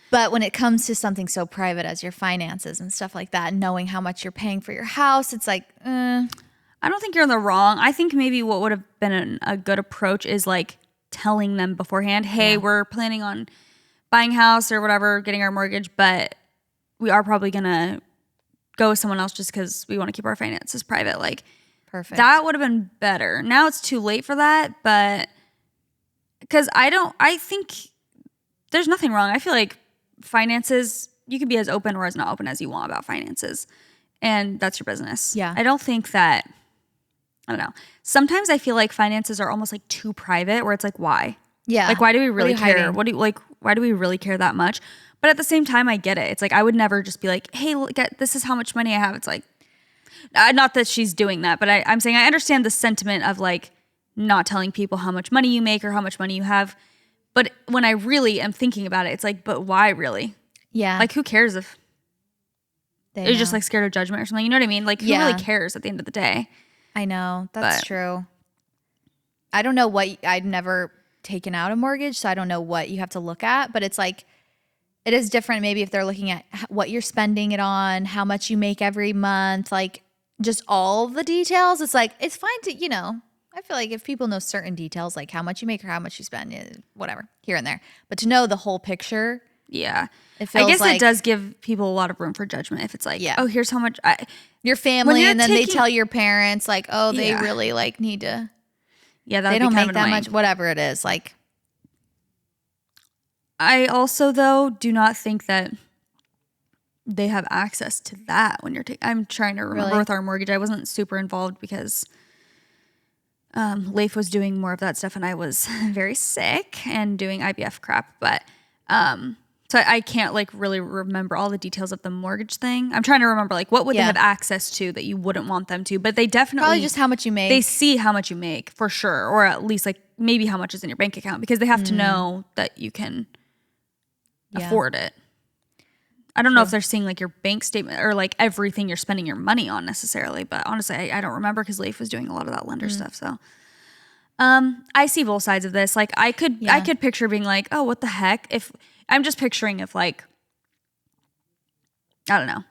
But when it comes to something so private as your finances and stuff like that, knowing how much you're paying for your house, it's like, I don't think you're in the wrong. I think maybe what would have been a good approach is like telling them beforehand, hey, we're planning on buying a house or whatever, getting our mortgage, but we are probably going to go with someone else just because we want to keep our finances private. Like, perfect. That would have been better. Now it's too late for that, but because I think there's nothing wrong. I feel like finances, you can be as open or as not open as you want about finances, and that's your business. Yeah. I don't think that, I don't know. Sometimes I feel like finances are almost like too private where it's like, why? Yeah. Like, why do we really care? Hiding? Why do we really care that much? But at the same time, I get it. It's like, I would never just be like, hey, look at, this is how much money I have. It's like, not that she's doing that, but I'm saying I understand the sentiment of like not telling people how much money you make or how much money you have. But when I really am thinking about it, it's like, but why really? Yeah. Like, who cares if you're just like scared of judgment or something? You know what I mean? Like, who really cares at the end of the day? I know. That's true. I don't know what, I'd never taken out a mortgage, so I don't know what you have to look at, but it's like, it is different maybe if they're looking at what you're spending it on, how much you make every month, like just all the details. It's like, it's fine to, you know, I feel like if people know certain details, like how much you make or how much you spend, whatever, here and there. But to know the whole picture. Yeah. It feels I guess like, it does give people a lot of room for judgment if it's like, oh, here's how much your family, and then they tell your parents like, oh, they really like need to. Yeah, they don't make that much, whatever it is. Like, I also, though, do not think that they have access to that when you're I'm trying to remember with our mortgage. I wasn't super involved because Leif was doing more of that stuff and I was very sick and doing IVF crap. But so I can't like really remember all the details of the mortgage thing. I'm trying to remember like what would they have access to that you wouldn't want them to, but they definitely probably just how much you make. They see how much you make for sure, or at least like maybe how much is in your bank account because they have to know that you can afford it. I don't know if they're seeing like your bank statement or like everything you're spending your money on necessarily, but honestly, I don't remember because Leif was doing a lot of that lender stuff. So, I see both sides of this. Like I could picture being like, oh, what the heck? If I'm just picturing if like, I don't know.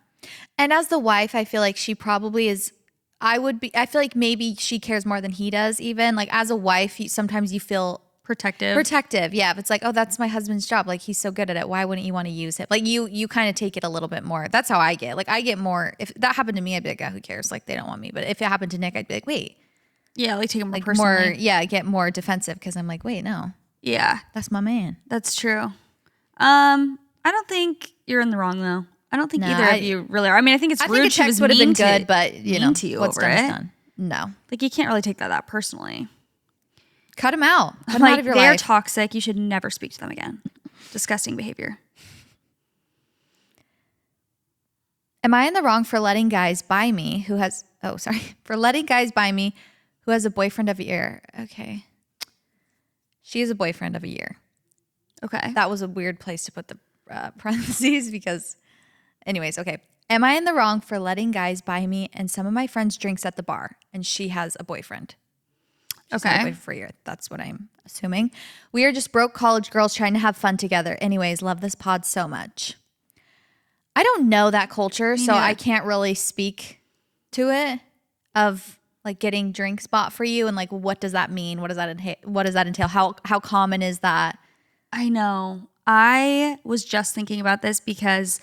And as the wife, I feel like she probably is. I feel like maybe she cares more than he does. Even like as a wife, sometimes you feel protective. Yeah. If it's like, oh, that's my husband's job. Like he's so good at it. Why wouldn't you want to use it? Like you kind of take it a little bit more. That's how I get. Like I get more. If that happened to me, I'd be like, oh, who cares? Like they don't want me. But if it happened to Nick, I'd be like, wait. Yeah. Like take it more personally. Get more defensive because I'm like, wait, no. Yeah. That's my man. That's true. I don't think you're in the wrong though. I don't think either of you really are. I mean, I think it's rude. She was would have mean been good, but you know, to you what's over done it. is done. No. Like you can't really take that personally. Cut them out. Cut them like, out of your they're life. toxic. You should never speak to them again. Disgusting behavior. Am I in the wrong for letting guys buy me who has for letting guys buy me who has a boyfriend of a year? Okay. She has a boyfriend of a year. Okay. That was a weird place to put the parentheses because anyways, okay. Am I in the wrong for letting guys buy me and some of my friends drinks at the bar and she has a boyfriend? She's had a boyfriend for a year. That's what I'm assuming. We are just broke college girls trying to have fun together. Anyways, love this pod so much. I don't know that culture, so I can't really speak to it of like getting drinks bought for you and like what does that mean? What does that entail? How common is that? I know. I was just thinking about this because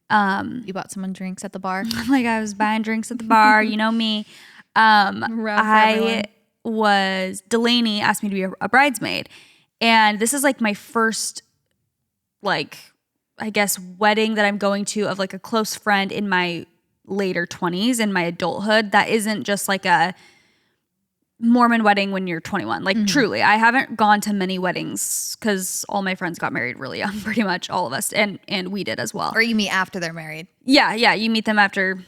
you bought someone drinks at the bar. Like I was buying drinks at the bar, you know me. Delaney asked me to be a bridesmaid, and this is like my first like I guess wedding that I'm going to of like a close friend in my later 20s in my adulthood that isn't just like a Mormon wedding when you're 21. Like truly, I haven't gone to many weddings because all my friends got married really young, pretty much all of us, and we did as well. Or you meet after they're married. Yeah, you meet them after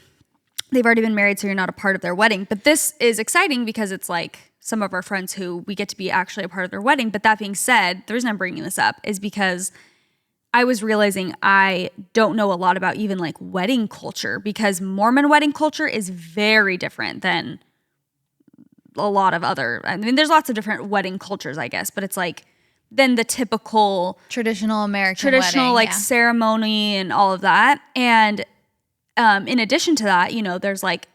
they've already been married, so you're not a part of their wedding. But this is exciting because it's like some of our friends who we get to be actually a part of their wedding. But that being said, the reason I'm bringing this up is because I was realizing I don't know a lot about even like wedding culture because Mormon wedding culture is very different than a lot of other, I mean, there's lots of different wedding cultures, I guess, but it's like than the typical traditional American wedding, like ceremony and all of that. And in addition to that, you know, there's like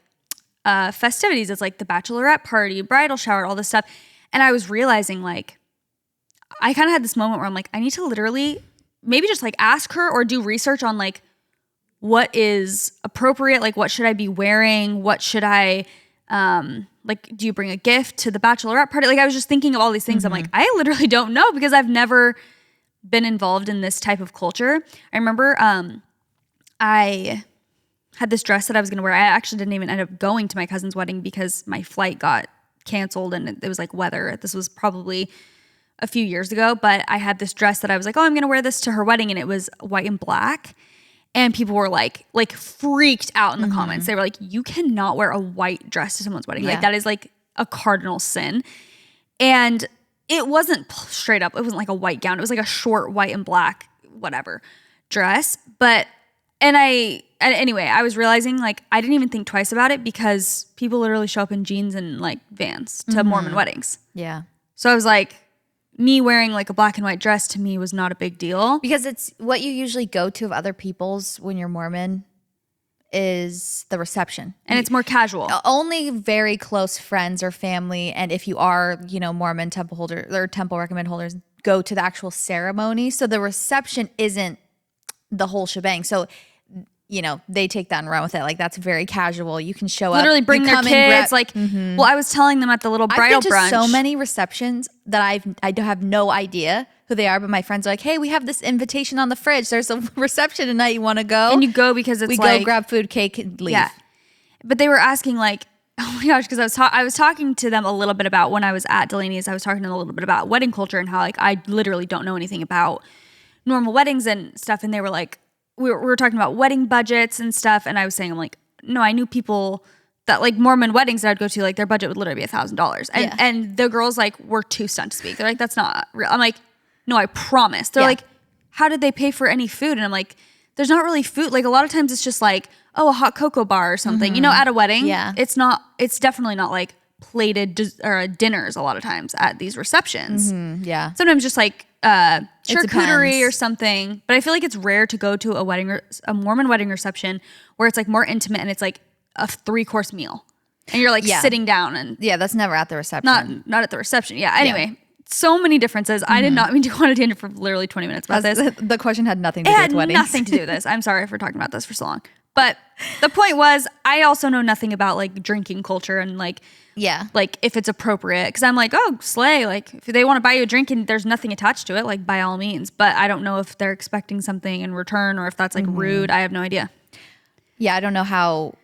festivities. It's like the bachelorette party, bridal shower, all this stuff. And I was realizing like I kind of had this moment where I'm like, I need to literally maybe just like ask her or do research on like what is appropriate, like what should I be wearing, what should I like, do you bring a gift to the bachelorette party? Like I was just thinking of all these things. I'm like, I literally don't know because I've never been involved in this type of culture. I remember I had this dress that I was going to wear. I actually didn't even end up going to my cousin's wedding because my flight got canceled and it was like weather. This was probably a few years ago, but I had this dress that I was like, oh, I'm going to wear this to her wedding. And it was white and black. And people were like freaked out in the comments. They were like, you cannot wear a white dress to someone's wedding. Like that is like a cardinal sin. And it wasn't straight up. It wasn't like a white gown. It was like a short white and black, whatever dress. But, anyway, I was realizing like, I didn't even think twice about it because people literally show up in jeans and like Vans to Mormon weddings. Yeah. So I was like, me wearing like a black and white dress to me was not a big deal. Because it's what you usually go to of other people's when you're Mormon is the reception. And it's more casual. Only very close friends or family, and if you are, Mormon temple holder or temple recommend holders, go to the actual ceremony. So the reception isn't the whole shebang. So they take that and run with it. Like that's very casual. You can show literally up, bring their kids. Well, I was telling them at the little bridal I've been to brunch. so many receptions that I don't have no idea who they are, but my friends are like, hey, we have this invitation on the fridge. There's a reception tonight. You want to go? And you go because it's we like, go grab food, cake, and leave. Yeah. But they were asking like, oh my gosh, because I was talking to them a little bit about when I was at Delaney's. I was talking to them a little bit about wedding culture and how like I literally don't know anything about normal weddings and stuff. And they were like, we were talking about wedding budgets and stuff. And I was saying, I'm like, no, I knew people that like Mormon weddings that I'd go to, like their budget would literally be $1,000. And the girls like were too stunned to speak. They're like, that's not real. I'm like, no, I promise. They're like, how did they pay for any food? And I'm like, there's not really food. Like a lot of times it's just like, oh, a hot cocoa bar or something, at a wedding. Yeah. It's definitely not like plated dinners a lot of times at these receptions. Yeah. Sometimes just like charcuterie or something. But I feel like it's rare to go to a Mormon wedding reception where it's like more intimate and it's like a 3-course meal. And you're like sitting down and that's never at the reception. Not at the reception. Yeah. Anyway, so many differences. I did not mean to go on a tangent for literally 20 minutes about this. The question had nothing to do with weddings. Nothing to do with this. I'm sorry for talking about this for so long. But the point was, I also know nothing about like drinking culture and like if it's appropriate. Because I'm like, oh, slay. Like if they want to buy you a drink and there's nothing attached to it, like by all means. But I don't know if they're expecting something in return or if that's like rude. I have no idea. Yeah, I don't know how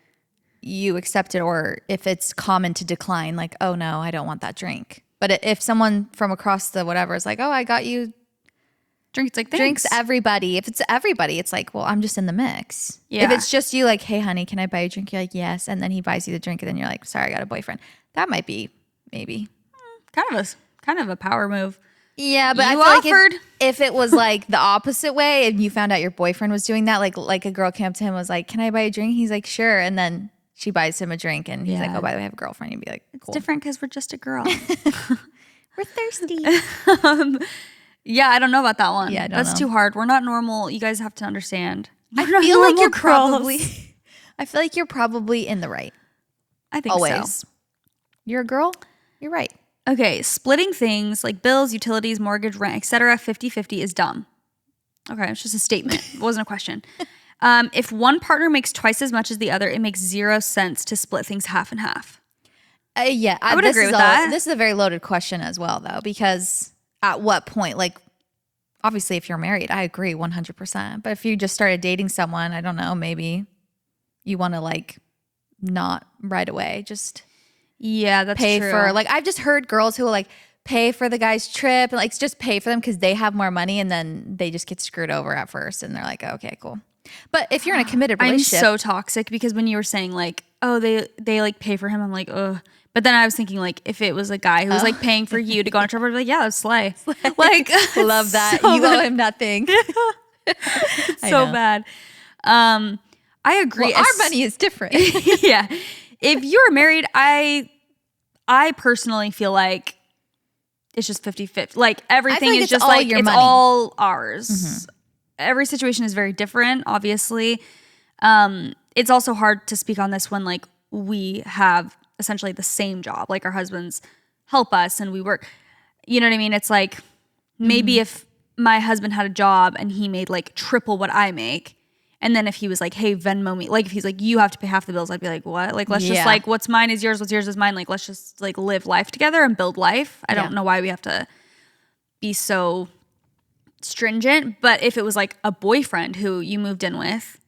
you accept it or if it's common to decline. Like, oh no, I don't want that drink. But if someone from across the whatever is like, oh, I got you drink, it's like, thanks. Drinks everybody. If it's everybody, it's like, well, I'm just in the mix. Yeah. If it's just you, like, hey, honey, can I buy you a drink? You're like, yes. And then he buys you the drink and then you're like, sorry, I got a boyfriend. That might be maybe. Kind of a power move. Yeah, but you I feel offered. Like if it was like the opposite way and you found out your boyfriend was doing that, like a girl came up to him was like, can I buy you a drink? He's like, sure. And then she buys him a drink and he's like, oh, by the way, I have a girlfriend. You'd be like, cool. It's different because we're just a girl. We're thirsty. Yeah, I don't know about that one. Yeah, that's too hard. We're not normal. You guys have to understand. I feel like you're probably in the right. I think always. So. You're a girl. You're right. Okay, splitting things like bills, utilities, mortgage, rent, etc. 50-50 is dumb. Okay, it's just a statement. It wasn't a question. If one partner makes twice as much as the other, it makes 0 sense to split things half and half. Yeah, I would agree with that. This is a very loaded question as well, though, because at what point, like, obviously, if you're married, I agree 100%. But if you just started dating someone, I don't know, maybe you want to like not right away, just that's pay true. for, like, I've just heard girls who will like pay for the guy's trip and like just pay for them because they have more money and then they just get screwed over at first and they're like, okay, cool. But if you're in a committed relationship, I'm so toxic because when you were saying like, oh, they like pay for him, I'm like, ugh. But then I was thinking like, if it was a guy who was like paying for you to go on a trip, I'd be like, yeah, that's slay. Like, love that. So you owe him nothing. So bad. I agree. Well, our money is different. Yeah. If you're married, I personally feel like it's just 50-50. Like everything like is just all like, your it's money. all ours. Mm-hmm. Every situation is very different, obviously. It's also hard to speak on this when like we have essentially the same job. Like our husbands help us and we work. You know what I mean? It's like maybe if my husband had a job and he made like triple what I make, and then if he was like, hey, Venmo me, like if he's like, you have to pay half the bills, I'd be like, what? Like, let's just like, what's mine is yours, what's yours is mine. Like, let's just like live life together and build life. I don't know why we have to be so stringent. But if it was like a boyfriend who you moved in with,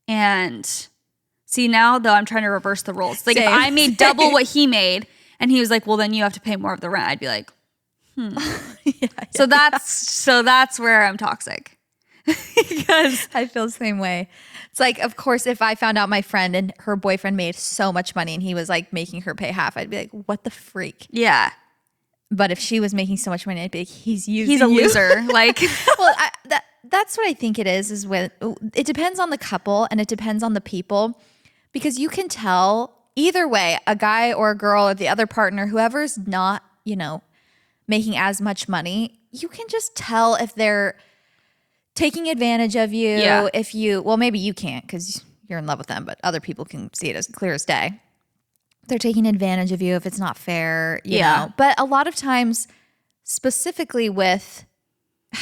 and see now though, I'm trying to reverse the roles. Like if I made double what he made and he was like, well, then you have to pay more of the rent, I'd be like, So that's where I'm toxic. Because I feel the same way. It's like, of course, if I found out my friend and her boyfriend made so much money and he was like making her pay half, I'd be like, what the freak? Yeah. But if she was making so much money, I'd be like, he's a loser. Like, well, that's what I think it is when it depends on the couple and it depends on the people, because you can tell either way, a guy or a girl or the other partner, whoever's not, making as much money, you can just tell if they're taking advantage of you. Yeah. If you, well, maybe you can't because you're in love with them, but other people can see it as clear as day. They're taking advantage of you if it's not fair, you know. But a lot of times, specifically with,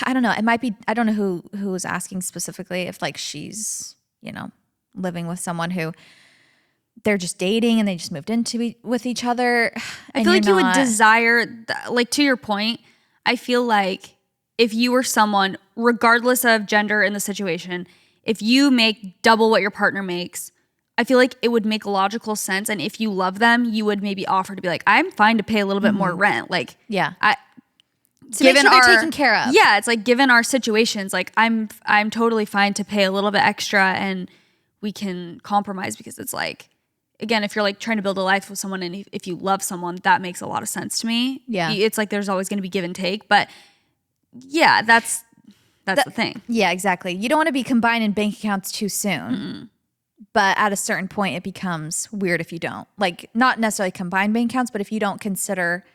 I don't know, it might be, I don't know who was asking specifically, if like she's, living with someone who they're just dating and they just moved into with each other. I feel like you would desire, like to your point, I feel like if you were someone, regardless of gender in the situation, if you make double what your partner makes, I feel like it would make logical sense. And if you love them, you would maybe offer to be like, I'm fine to pay a little bit more rent. Like, yeah. So given make sure they're taken care of. Yeah, it's like given our situations, like I'm totally fine to pay a little bit extra and we can compromise, because it's like, again, if you're like trying to build a life with someone and if you love someone, that makes a lot of sense to me. Yeah. It's like there's always going to be give and take, but yeah, that's the thing. Yeah, exactly. You don't want to be combining bank accounts too soon. Mm-mm. But at a certain point, it becomes weird if you don't. Like, not necessarily combine bank accounts, but if you don't consider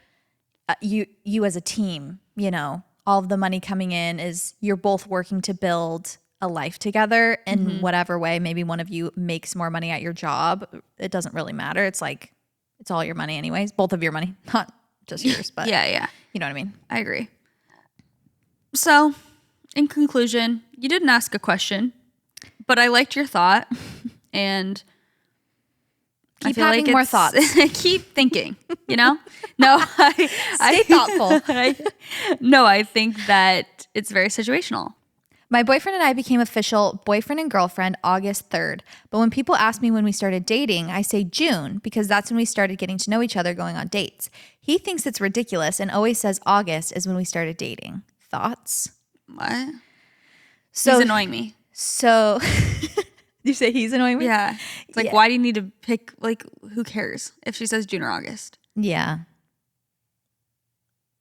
you as a team, all of the money coming in is you're both working to build a life together in whatever way. Maybe one of you makes more money at your job. It doesn't really matter. It's like, it's all your money anyways. Both of your money, not just yours, but yeah. You know what I mean? I agree. So, in conclusion, you didn't ask a question, but I liked your thought, and keep having more thoughts. Keep thinking, No, Stay thoughtful. I think that it's very situational. My boyfriend and I became official boyfriend and girlfriend August 3rd. But when people ask me when we started dating, I say June, because that's when we started getting to know each other, going on dates. He thinks it's ridiculous and always says August is when we started dating. Thoughts? What? So, he's annoying me. So, you say he's annoying me? Yeah. It's like, why do you need to pick, like, who cares if she says June or August? Yeah.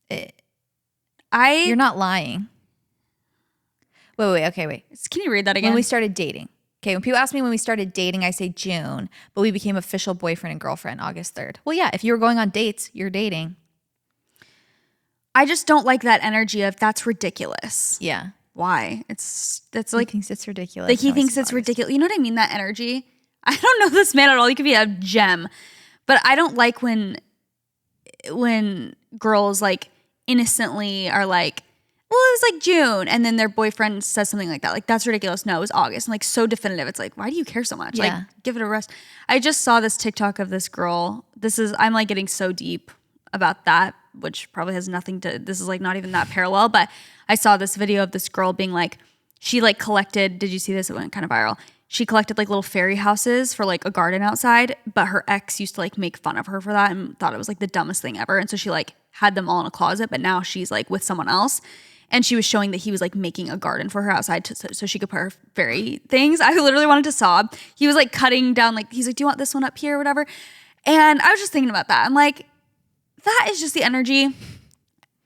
You're not lying. Wait. Okay, wait. Can you read that again? When we started dating. Okay, when people ask me when we started dating, I say June, but we became official boyfriend and girlfriend August 3rd. Well, yeah, if you were going on dates, you're dating. I just don't like that energy of that's ridiculous. Yeah. Why? That's like, he thinks it's ridiculous. Like he thinks it's ridiculous. You know what I mean? That energy. I don't know this man at all. He could be a gem, but I don't like when girls like innocently are like, well, it was like June, and then their boyfriend says something like that. Like, that's ridiculous. No, it was August. And like so definitive. It's like, why do you care so much? Yeah. Like, give it a rest. I just saw this TikTok of this girl. I'm like getting so deep about that, which probably has nothing to, this is like not even that parallel, but I saw this video of this girl being like, she like collected, did you see this? It went kind of viral. She collected like little fairy houses for like a garden outside, but her ex used to like make fun of her for that and thought it was like the dumbest thing ever. And so she like had them all in a closet, but now she's like with someone else. And she was showing that he was like making a garden for her outside so she could put her fairy things. I literally wanted to sob. He was like cutting down, like, he's like, do you want this one up here or whatever? And I was just thinking about that. I'm like, that is just the energy.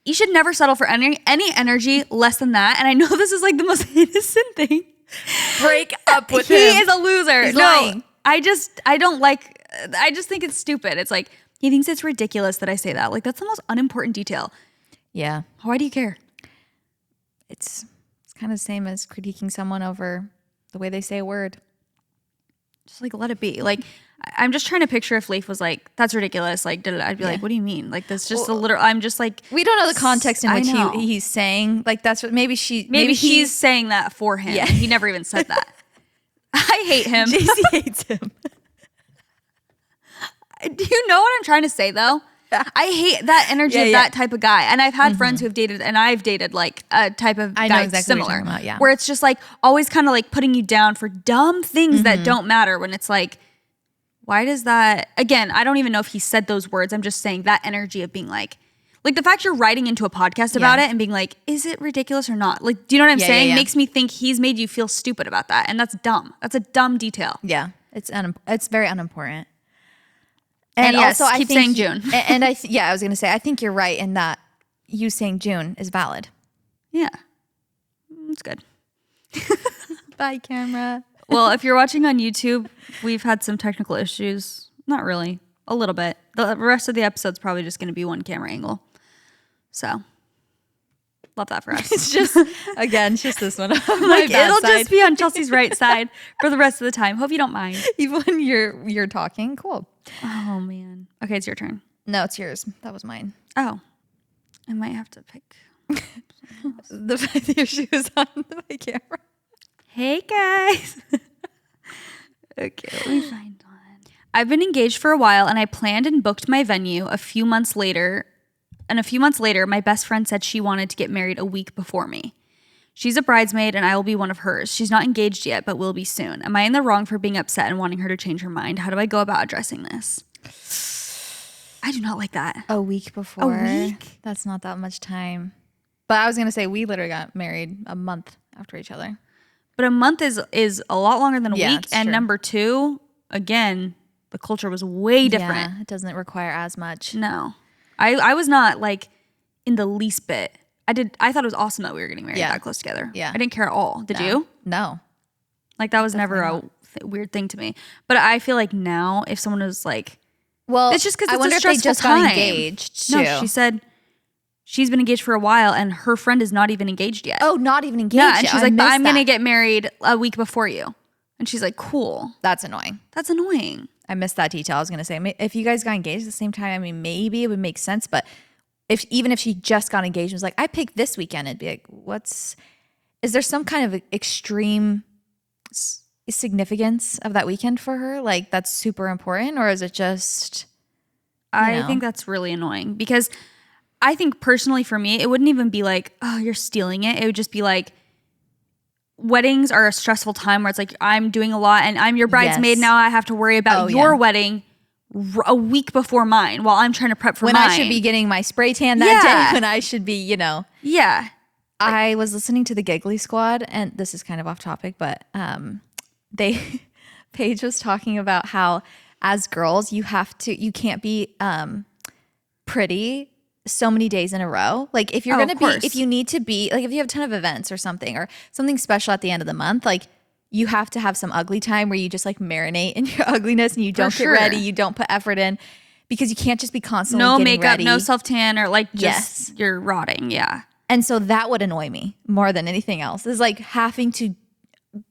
You should never settle for any energy less than that. And I know this is like the most innocent thing. Break up with him. He is a loser. He's lying. I just think it's stupid. It's like, he thinks it's ridiculous that I say that. Like, that's the most unimportant detail. Yeah. Why do you care? It's kind of the same as critiquing someone over the way they say a word. Just like let it be. Like, I'm just trying to picture if Leif was like, that's ridiculous. Like, I'd be like, what do you mean? Like, that's just a literal, I'm just like. We don't know the context in which he's saying. Like, that's what, maybe he's saying that for him. Yeah. He never even said that. I hate him. JC hates him. Do you know what I'm trying to say though? I hate that energy of that type of guy. And I've had friends who have dated, and I've dated like a type of guy exactly similar. What you're about, where it's just like always kind of like putting you down for dumb things that don't matter, when it's like, why does that, again, I don't even know if he said those words. I'm just saying that energy of being like the fact you're writing into a podcast about it and being like, is it ridiculous or not? Like, do you know what I'm saying? Makes me think he's made you feel stupid about that. And that's dumb. That's a dumb detail. Yeah. It's very unimportant. And yes, also, keep saying June. And I was going to say, I think you're right in that you saying June is valid. Yeah. It's good. Bye, camera. Well, if you're watching on YouTube, we've had some technical issues. Not really. A little bit. The rest of the episode's probably just going to be one camera angle. So, love that for us. It's just, again, it's just this one. Like, it'll just be on Chelsea's right side for the rest of the time. Hope you don't mind. Even when you're talking. Cool. Oh, man. Okay, it's your turn. No, it's yours. That was mine. Oh. I might have to pick. The fact that your shoe is on my camera. Hey, guys. Okay, let me find one. I've been engaged for a while, and I planned and booked my venue a few months later. And a few months later, my best friend said she wanted to get married a week before me. She's a bridesmaid, and I will be one of hers. She's not engaged yet, but will be soon. Am I in the wrong for being upset and wanting her to change her mind? How do I go about addressing this? I do not like that. A week before. A week? That's not that much time. But I was going to say, we literally got married a month after each other. But a month is a lot longer than a week. And true. Number two, again, the culture was way different. Yeah, it doesn't require as much. No. I was not like in the least bit. I thought it was awesome that we were getting married that close together. Yeah. I didn't care at all. Did you? No. Like, that was never a weird thing to me. But I feel like now, if someone was like, well, it's just because I it's wonder a stressful if they just time. got engaged too. No, she said she's been engaged for a while, and her friend is not even engaged yet. Oh, not even engaged Yeah, and yet. she's like, but I'm going to get married a week before you. And she's like, cool. That's annoying. That's annoying. I missed that detail. I was going to say, if you guys got engaged at the same time, I mean, maybe it would make sense. But even if she just got engaged and was like, I picked this weekend, it'd be like, is there some kind of extreme significance of that weekend for her? Like, that's super important? Or is it just, I think that's really annoying, because I think personally for me, it wouldn't even be like, oh, you're stealing it. It would just be like, weddings are a stressful time where it's like, I'm doing a lot and I'm your bridesmaid. Now I have to worry about your wedding a week before mine while I'm trying to prep for mine. When I should be getting my spray tan that day, when I should be, Yeah. I was listening to the Giggly Squad, and this is kind of off topic, but Paige was talking about how as girls, you can't be pretty so many days in a row. Like, if you're if you need to be, like, if you have a ton of events or something special at the end of the month, like, you have to have some ugly time where you just like marinate in your ugliness and you don't get ready, you don't put effort in, because you can't just be constantly getting makeup, ready. no self-tan, or like just you're rotting. Yeah. And so that would annoy me more than anything else, is like having to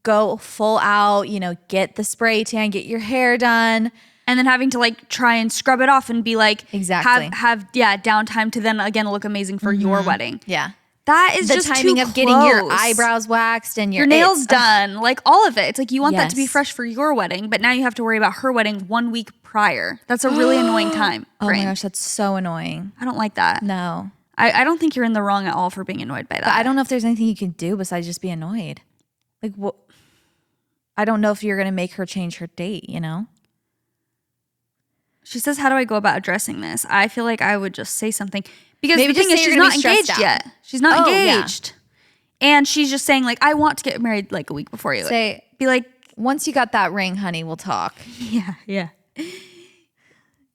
go full out, get the spray tan, get your hair done. And then having to like try and scrub it off and be like, exactly, have downtime to then again look amazing for your wedding. Yeah. That is the just timing too of getting your eyebrows waxed and your nails done, like all of it. It's like you want that to be fresh for your wedding, but now you have to worry about her wedding 1 week prior. That's a really annoying time. Oh my gosh, that's so annoying. I don't like that. No. I don't think you're in the wrong at all for being annoyed by that. But I don't know if there's anything you can do besides just be annoyed. Like, what? I don't know if you're going to make her change her date, She says, how do I go about addressing this? I feel like I would just say something. Because maybe the thing is, she's not engaged yet. She's not engaged. Yeah. And she's just saying, like, I want to get married like a week before you. Be like, once you got that ring, honey, we'll talk. Yeah.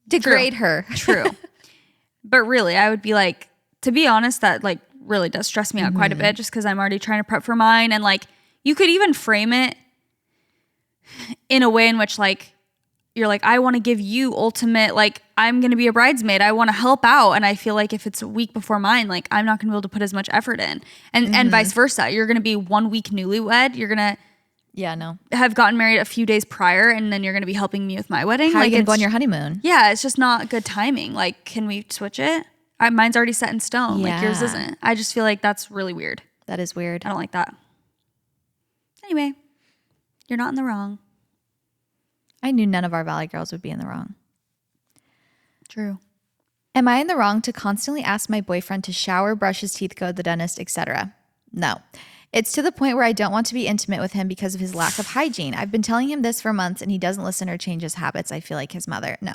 Degrade her. True. But really, I would be like, to be honest, that like really does stress me out quite a bit, just because I'm already trying to prep for mine. And like, you could even frame it in a way in which like, you're like, I want to give you ultimate, like, I'm going to be a bridesmaid. I want to help out. And I feel like if it's a week before mine, like, I'm not going to be able to put as much effort in. And vice versa. You're going to be 1 week newlywed. You're going to Yeah, no. have gotten married a few days prior and then you're going to be helping me with my wedding. How are like, you going to go on your honeymoon? Yeah, it's just not good timing. Like, can we switch it? Mine's already set in stone. Like, yours isn't. I just feel like that's really weird. That is weird. I don't like that. Anyway, you're not in the wrong. I knew none of our Valley girls would be in the wrong. True. Am I in the wrong to constantly ask my boyfriend to shower, brush his teeth, go to the dentist, etc.? No. It's to the point where I don't want to be intimate with him because of his lack of hygiene. I've been telling him this for months and he doesn't listen or change his habits. I feel like his mother. No.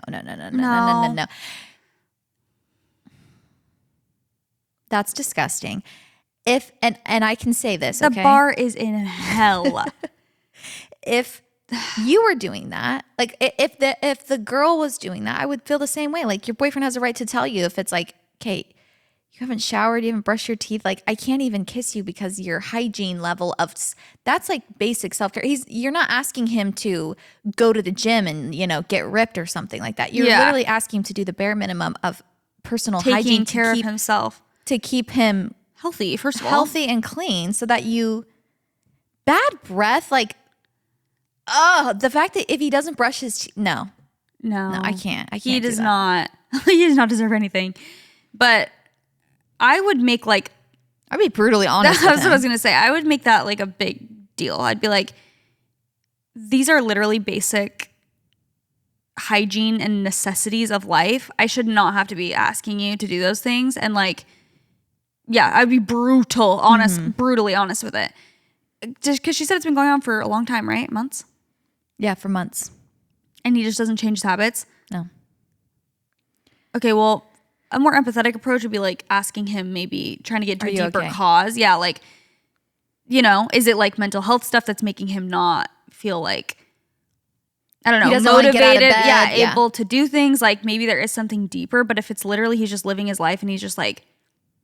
That's disgusting. If and I can say this, the okay? bar is in hell. If you were doing that, like if the girl was doing that, I would feel the same way. Like your boyfriend has a right to tell you if it's like, Kate, you haven't showered, you haven't brushed your teeth. Like I can't even kiss you because your hygiene level of that's like basic self-care. You're not asking him to go to the gym and, get ripped or something like that. You're literally asking him to do the bare minimum of personal hygiene, taking care of himself, to keep him healthy, first of all, healthy and clean, so that bad breath, like, the fact that if he doesn't brush his teeth, no, I can't. He does not. He does not deserve anything. But I would make I'd be brutally honest. That's what I was gonna say. I would make that like a big deal. I'd be like, these are literally basic hygiene and necessities of life. I should not have to be asking you to do those things. And I'd be brutally honest with it. Just because she said it's been going on for a long time, right? Months? Yeah, for months. And he just doesn't change his habits? No. Okay, well, a more empathetic approach would be like asking him, maybe trying to get to a deeper cause. Yeah, is it like mental health stuff that's making him not feel like, I don't know, motivated, able to do things? Like maybe there is something deeper, but if it's literally he's just living his life and he's just like,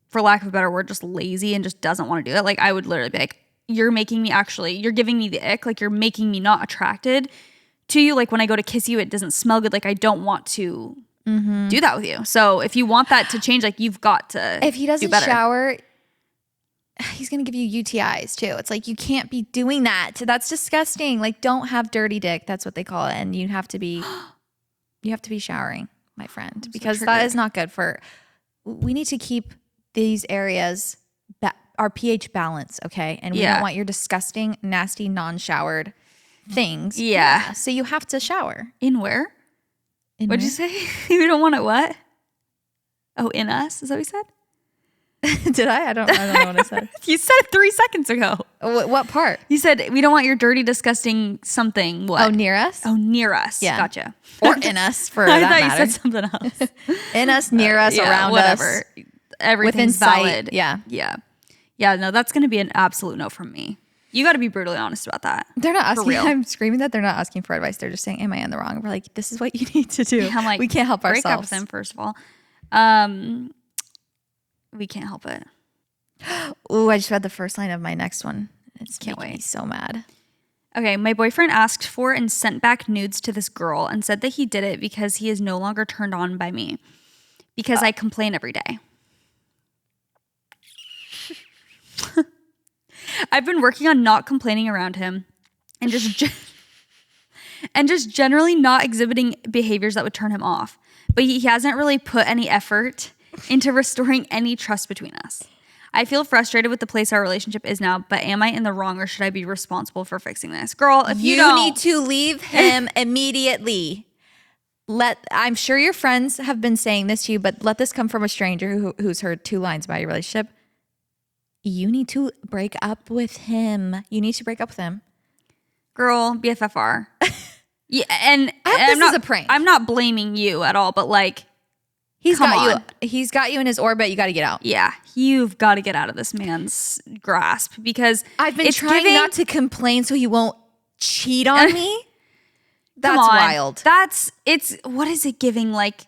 for lack of a better word, just lazy and just doesn't want to do it, like I would literally be like, you're giving me the ick, like you're making me not attracted to you. Like when I go to kiss you, it doesn't smell good. Like I don't want to do that with you. So if you want that to change, like you've got to. If he doesn't shower, he's going to give you UTIs too. It's like, you can't be doing that. That's disgusting. Like don't have dirty dick. That's what they call it. And you have to be showering, my friend, because that is not good we need to keep these areas our pH balance, okay? And we don't want your disgusting, nasty, non-showered things. Yeah. So you have to shower. In where? What'd you say? You don't want it what? Oh, in us? Is that what you said? Did I? I don't know what I said. You said it 3 seconds ago. What part? You said we don't want your dirty, disgusting something. What? Oh, near us? Oh, near us. Yeah. Gotcha. Or in us, for I that thought matter. you said something else. In us, near us, around whatever. us. Everything's valid. Yeah. Yeah, no, that's going to be an absolute no from me. You got to be brutally honest about that. They're not asking. I'm screaming that they're not asking for advice. They're just saying, "Am I in the wrong?" We're like, "This is what you need to do." I'm like, we can't help ourselves. Break up with them, first of all. We can't help it. Ooh, I just read the first line of my next one. Can't wait. Me so mad. Okay, my boyfriend asked for and sent back nudes to this girl and said that he did it because he is no longer turned on by me because I complain every day. I've been working on not complaining around him and just generally not exhibiting behaviors that would turn him off. But he hasn't really put any effort into restoring any trust between us. I feel frustrated with the place our relationship is now, but am I in the wrong or should I be responsible for fixing this? Girl, if you don't, need to leave him immediately. I'm sure your friends have been saying this to you, but let this come from a stranger who's heard 2 lines about your relationship. You need to break up with him. Girl, BFFR. Yeah, and this is a prank. I'm not blaming you at all, but like, he's got you in his orbit. You got to get out. Yeah, you've got to get out of this man's grasp because I've been trying not to complain so he won't cheat on me. That's wild. What is it giving? Like,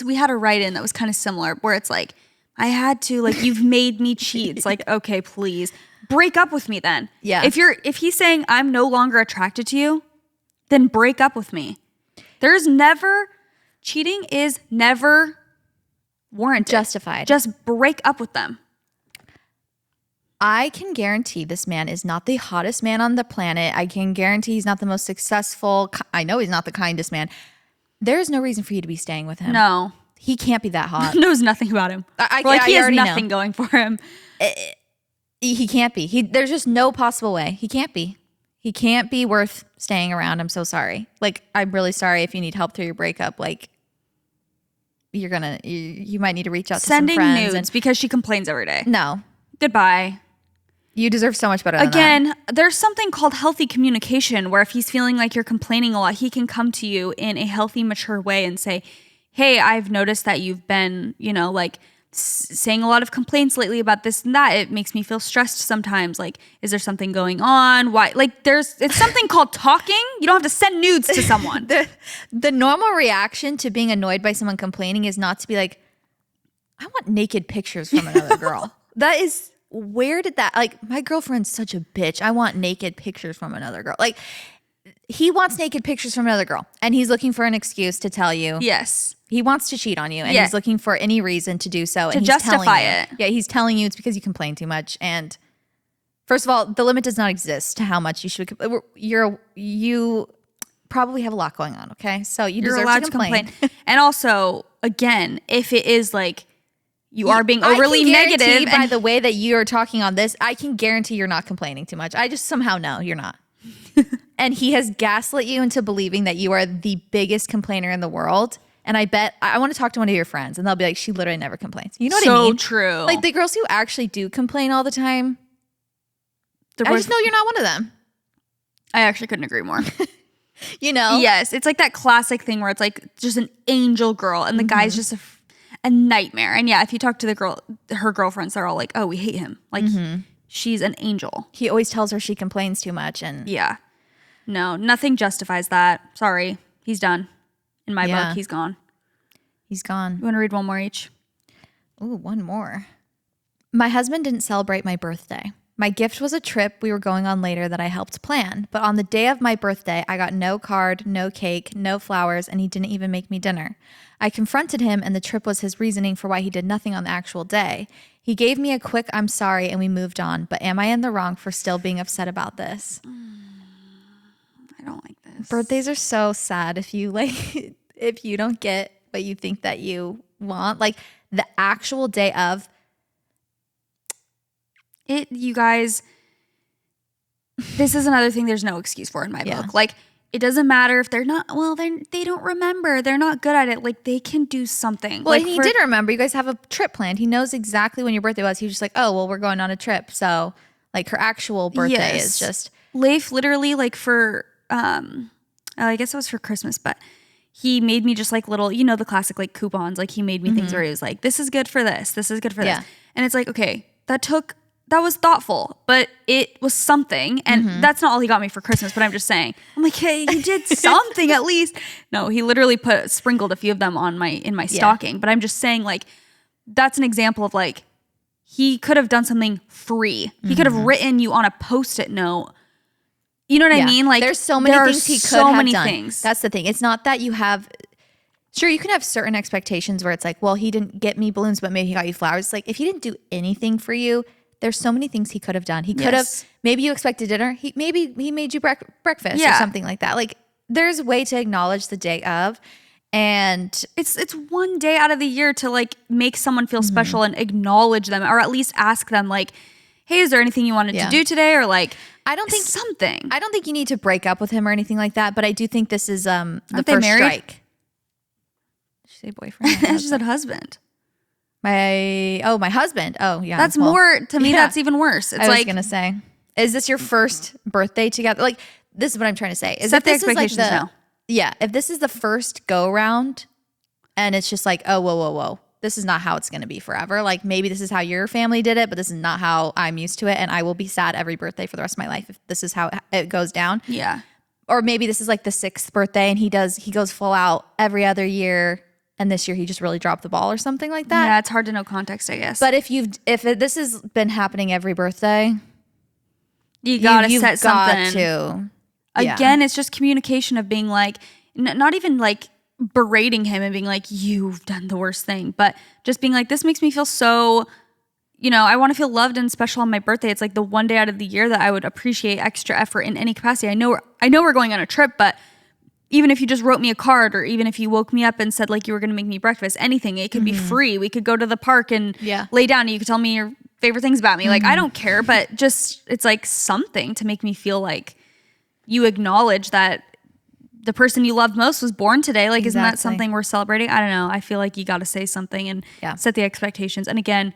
we had a write-in that was kind of similar where it's like, I had to, like, you've made me cheat. It's like, okay, please break up with me then. Yeah. If he's saying I'm no longer attracted to you, then break up with me. Cheating is never warranted. Justified. Just break up with them. I can guarantee this man is not the hottest man on the planet. I can guarantee he's not the most successful. I know he's not the kindest man. There is no reason for you to be staying with him. No. He can't be that hot. Knows nothing about him. He has nothing going for him. He can't be. There's just no possible way. He can't be. He can't be worth staying around. I'm so sorry. Like, I'm really sorry if you need help through your breakup. Like, you might need to reach out to some friends. Sending nudes because she complains every day. No. Goodbye. You deserve so much better than that. Again, there's something called healthy communication where if he's feeling like you're complaining a lot, he can come to you in a healthy, mature way and say, hey, I've noticed that you've been, saying a lot of complaints lately about this and that. It makes me feel stressed sometimes. Like, is there something going on? Why? Like, it's something called talking. You don't have to send nudes to someone. The normal reaction to being annoyed by someone complaining is not to be like, I want naked pictures from another girl. That is... Where did that, like, my girlfriend's such a bitch. I want naked pictures from another girl. Like, he wants naked pictures from another girl, and he's looking for an excuse to tell you. Yes. He wants to cheat on you, and he's looking for any reason to do so. To justify it. Yeah, he's telling you it's because you complain too much. And first of all, the limit does not exist to how much you should. You probably have a lot going on, okay? So you're deserve allowed to complain. And also, again, if it is like, you are being overly negative. By the way that you are talking on this, I can guarantee you're not complaining too much. I just somehow know you're not. And he has gaslit you into believing that you are the biggest complainer in the world. And I want to talk to one of your friends and they'll be like, she literally never complains. You know what I mean? So true. Like the girls who actually do complain all the time, I just know you're not one of them. I actually couldn't agree more. Yes. It's like that classic thing where it's like just an angel girl and the guy's just a nightmare. And yeah, if you talk to her girlfriends, they're all like, oh, we hate him. Like, she's an angel. He always tells her she complains too much. And yeah. No, nothing justifies that. Sorry. He's done. In my book, he's gone. He's gone. You want to read one more each? Ooh, one more. My husband didn't celebrate my birthday. My gift was a trip we were going on later that I helped plan. But on the day of my birthday, I got no card, no cake, no flowers, and he didn't even make me dinner. I confronted him, and the trip was his reasoning for why he did nothing on the actual day. He gave me a quick "I'm sorry," and we moved on. But am I in the wrong for still being upset about this? I don't like this. Birthdays are so sad if you if you don't get what you think that you want. Like the actual day of. You guys, this is another thing there's no excuse for in my book. Like, it doesn't matter if they're not, they don't remember. They're not good at it. Like, they can do something. Well, he did remember. You guys have a trip planned. He knows exactly when your birthday was. He was just like, oh, well, we're going on a trip. So, like, her actual birthday is just. Leif literally, like, for, I guess it was for Christmas, but he made me just, like, little, the classic, like, coupons. Like, he made me things where he was like, this is good for this. This is good for this. And it's like, okay, that was thoughtful, but it was something. And that's not all he got me for Christmas, but I'm just saying. I'm like, hey, he did something at least. No, he literally sprinkled a few of them in my stocking. But I'm just saying, like, that's an example of, like, he could have done something free. He could have written you on a Post-it note. You know what I mean? Like, there's so many things he could have done. That's the thing. It's not that you have... Sure, you can have certain expectations where it's like, well, he didn't get me balloons, but maybe he got you flowers. It's like, if he didn't do anything for you... There's so many things he could have done. He could have, maybe you expected dinner. Maybe he made you breakfast or something like that. Like there's a way to acknowledge the day of, and it's one day out of the year to like make someone feel special and acknowledge them, or at least ask them like, hey, is there anything you wanted to do today? Or like, I don't think something. I don't think you need to break up with him or anything like that. But I do think this is the first strike. Did she say boyfriend? She said husband. My husband. Oh, yeah. That's more, to me, that's even worse. It's I was going to say, is this your first birthday together? Like, this is what I'm trying to say. Is Set the expectations now. Yeah. If this is the first go round and it's just like, oh, whoa. This is not how it's going to be forever. Like, maybe this is how your family did it, but this is not how I'm used to it. And I will be sad every birthday for the rest of my life if this is how it goes down. Yeah. Or maybe this is like the 6th birthday and he goes full out every other year. And this year he just really dropped the ball or something like that. Yeah, it's hard to know context, I guess. But this has been happening every birthday, you gotta set something. To. Again, it's just communication of being like, not even like berating him and being like, you've done the worst thing, but just being like, this makes me feel so, you know, I want to feel loved and special on my birthday. It's like the one day out of the year that I would appreciate extra effort in any capacity. I know we're going on a trip, but even if you just wrote me a card, or even if you woke me up and said like you were going to make me breakfast, anything, it could be free. We could go to the park and lay down and you could tell me your favorite things about me. Like, I don't care, but just, it's like something to make me feel like you acknowledge that the person you loved most was born today. Like, isn't that something we're celebrating? I don't know. I feel like you got to say something and set the expectations. And again,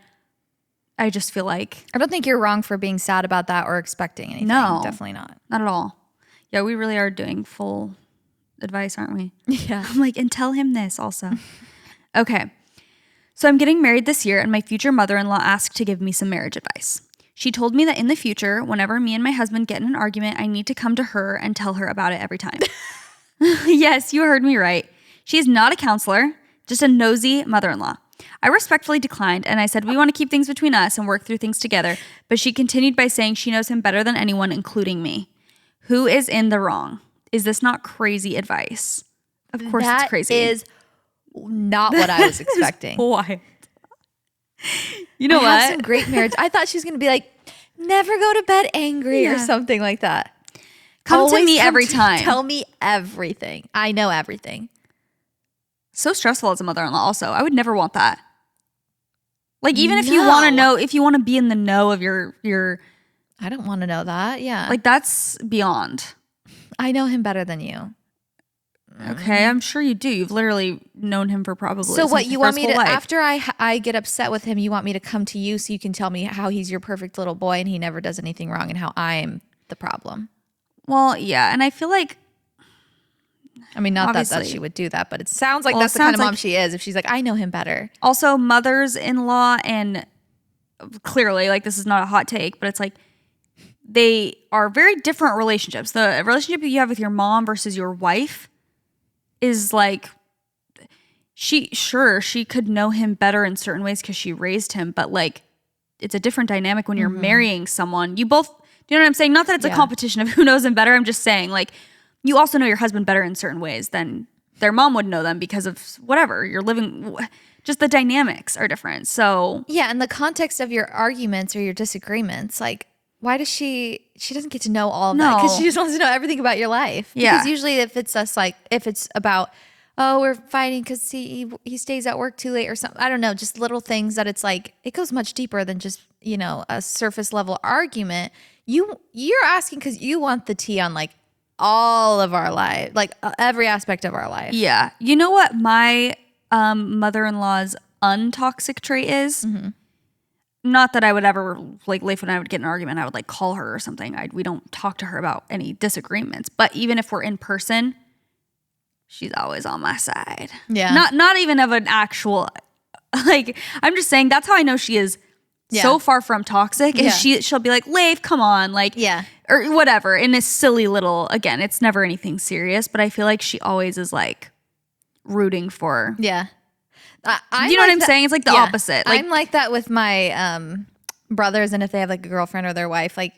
I just feel like, I don't think you're wrong for being sad about that or expecting anything. No, definitely not. Not at all. Yeah, we really are doing full advice, aren't we? Yeah. I'm like, and tell him this also. Okay. So I'm getting married this year, and my future mother-in-law asked to give me some marriage advice. She told me that in the future, whenever me and my husband get in an argument, I need to come to her and tell her about it every time. Yes, you heard me right. She is not a counselor, just a nosy mother-in-law. I respectfully declined, and I said we want to keep things between us and work through things together, but she continued by saying she knows him better than anyone, including me. Who is in the wrong? Is this not crazy advice? Of course it's crazy. That is not what I was expecting. Wild. You know I what? have some great marriage. I thought she was going to be like, never go to bed angry or something like that. Come to me every time. Tell me everything. I know everything. So stressful as a mother-in-law also. I would never want that. Like, even if you want to know, if you want to be in the know of your I don't want to know that. Yeah. like, that's beyond. I know him better than you. Okay, I'm sure you do. You've literally known him for probably So what, you want me to, life. after I get upset with him, you want me to come to you so you can tell me how he's your perfect little boy and he never does anything wrong and how I am the problem? Well, yeah, and I feel like, I mean, not that she would do that, but it sounds like that's the kind of mom she is. If she's like, I know him better. Also, mothers-in-law, and clearly, like, this is not a hot take, but it's like, they are very different relationships. The relationship you have with your mom versus your wife is like, she could know him better in certain ways because she raised him, but like, it's a different dynamic when you're marrying someone. You both, do you know what I'm saying? Not that it's a competition of who knows him better. I'm just saying, like, you also know your husband better in certain ways than their mom would know them because of whatever you're living. Just the dynamics are different. So yeah, and the context of your arguments or your disagreements, like, why does she doesn't get to know all of that because she just wants to know everything about your life. Yeah. Because usually if it's us, like, if it's about, oh, we're fighting because he stays at work too late or something, I don't know, just little things that it's like, it goes much deeper than just, you know, a surface level argument. You're asking because you want the tea on like all of our life, like every aspect of our life. Yeah. You know what my mother-in-law's untoxic trait is? Not that I would ever, like, Leif and I would get in an argument, I would like call her or something. We don't talk to her about any disagreements. But even if we're in person, she's always on my side. Yeah. Not even of an actual, like, I'm just saying that's how I know she is so far from toxic. And she'll be like, Leif, come on. Like, or whatever. In a silly little, again, it's never anything serious. But I feel like she always is like rooting for. Yeah. You know what I'm saying? It's like the opposite. Like, I'm like that with my brothers, and if they have like a girlfriend or their wife, like,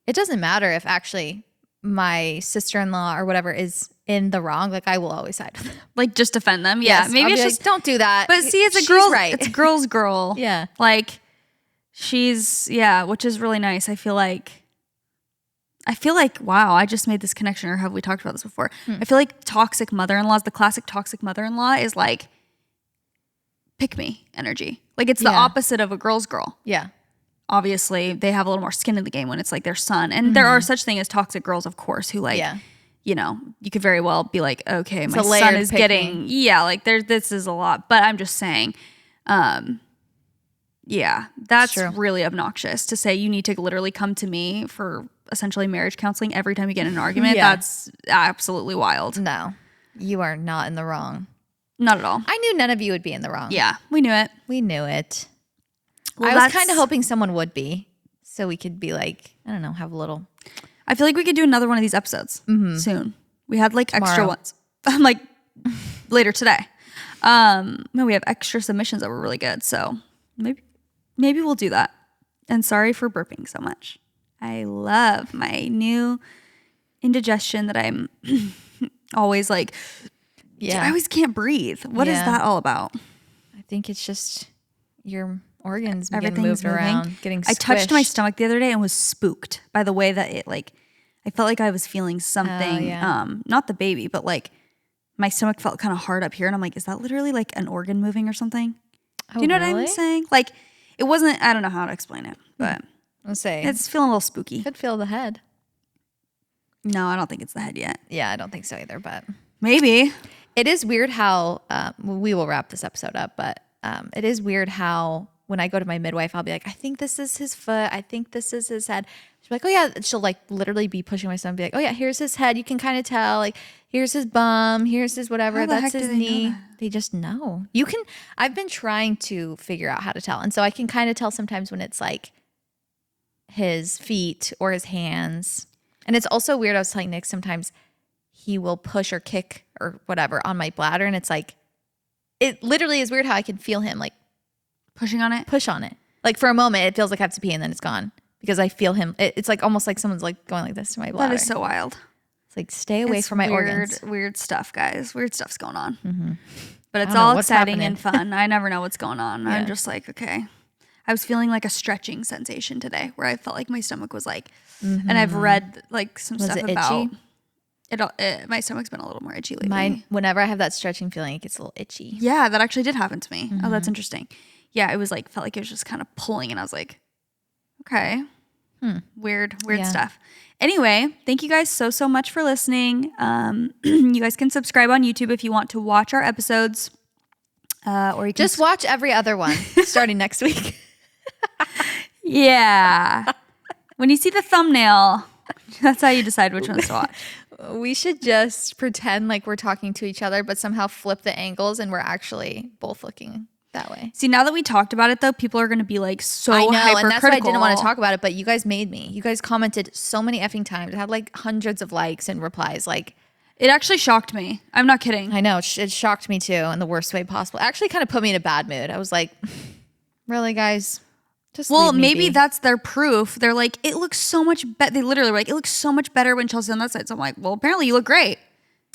it doesn't matter if actually my sister-in-law or whatever is in the wrong. Like, I will always side with them. Like, just defend them. Yeah, Yes, maybe it's just like, don't do that. But see, it's a girl. Right. It's a girl's girl. Yeah. Like, she's which is really nice. I feel like, wow, I just made this connection, or have we talked about this before? I feel like toxic mother-in-laws, the classic toxic mother-in-law is like pick me energy. Like, it's the opposite of a girl's girl. Yeah. Obviously, they have a little more skin in the game when it's like their son. And there are such things as toxic girls, of course, who like, you know, you could very well be like, okay, my son is getting, like this is a lot. But I'm just saying, that's really obnoxious to say you need to literally come to me for essentially marriage counseling every time you get in an argument. That's absolutely wild. No, you are not in the wrong. Not at all. I knew none of you would be in the wrong. Yeah, we knew it. We knew it. Well, I was kind of hoping someone would be, so we could be like, I don't know, have a little. I feel like we could do another one of these episodes soon. We had like extra ones. I'm like later today. No, we have extra submissions that were really good. So maybe we'll do that. And sorry for burping so much. I love my new indigestion that I'm always like, I always can't breathe. What is that all about? I think it's just organs getting moved around, getting squished. I touched my stomach the other day and was spooked by the way that it like, I felt like I was feeling something, not the baby, but like my stomach felt kind of hard up here. And I'm like, is that literally like an organ moving or something? Do you know what I'm saying? Like it wasn't, I don't know how to explain it, but I'll say it's feeling a little spooky. Could feel the head. No, I don't think it's the head yet. Yeah, I don't think so either, but maybe. It is weird how, we will wrap this episode up, but it is weird how when I go to my midwife, I'll be like, I think this is his foot. I think this is his head. She'll be like, oh yeah. She'll like literally be pushing my son and be like, oh yeah, here's his head. You can kind of tell, like, here's his bum. Here's his whatever. That's his knee. They just know. I've been trying to figure out how to tell. And so I can kind of tell sometimes when it's like his feet or his hands. And it's also weird. I was telling Nick sometimes he will push or kick or whatever on my bladder. And it's like, it literally is weird how I can feel him like pushing on it. Push on it. Like for a moment, it feels like I have to pee and then it's gone because I feel him. It's like almost like someone's like going like this to my bladder. That is so wild. It's like stay away from my organs. Weird stuff, guys. Weird stuff's going on. Mm-hmm. But it's all exciting and fun. I never know what's going on. Yeah. I'm just like, okay. I was feeling like a stretching sensation today where I felt like my stomach was like, and I've read like some stuff about it. My stomach's been a little more itchy lately. Whenever I have that stretching feeling, it gets a little itchy. Yeah, that actually did happen to me. Mm-hmm. Oh, that's interesting. Yeah, it was like, felt like it was just kind of pulling and I was like, okay. Weird stuff. Anyway, thank you guys so much for listening. You guys can subscribe on YouTube if you want to watch our episodes. Or you can just watch every other one starting next week. Yeah. When you see the thumbnail, that's how you decide which ones to watch. We should just pretend like we're talking to each other, but somehow flip the angles and we're actually both looking that way. See, now that we talked about it though, people are going to be like so hypercritical. I know, and that's why I didn't want to talk about it, but you guys made me. You guys commented so many effing times. It had like hundreds of likes and replies. Like, it actually shocked me. I'm not kidding. I know. It shocked me too in the worst way possible. It actually kind of put me in a bad mood. I was like, really, guys? Just maybe that's their proof. They're like, it looks so much better. They literally were like, it looks so much better when Chelsea's on that side. So I'm like, well, apparently you look great.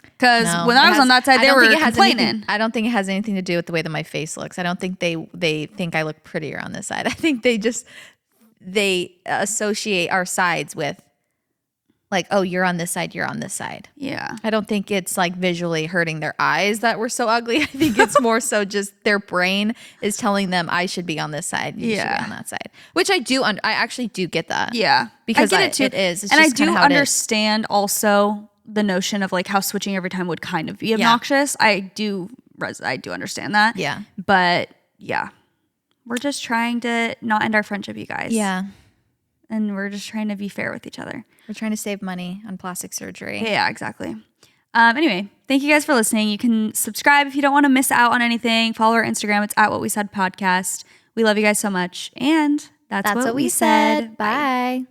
Because when I was on that side, they were complaining. I don't think it has anything to do with the way that my face looks. I don't think they think I look prettier on this side. I think they associate our sides with like, oh, you're on this side, you're on this side. Yeah. I don't think it's like visually hurting their eyes that we're so ugly. I think it's more so just their brain is telling them I should be on this side. You should be on that side. Which I do. I actually do get that. Yeah. Because I get it too. It is. It's and I do understand also the notion of like how switching every time would kind of be obnoxious. Yeah. I do understand that. Yeah. But yeah, we're just trying to not end our friendship, you guys. Yeah. And we're just trying to be fair with each other. We're trying to save money on plastic surgery. Yeah, exactly. Anyway, thank you guys for listening. You can subscribe if you don't want to miss out on anything. Follow our Instagram. It's at What We Said Podcast. We love you guys so much. And that's what we said. Bye.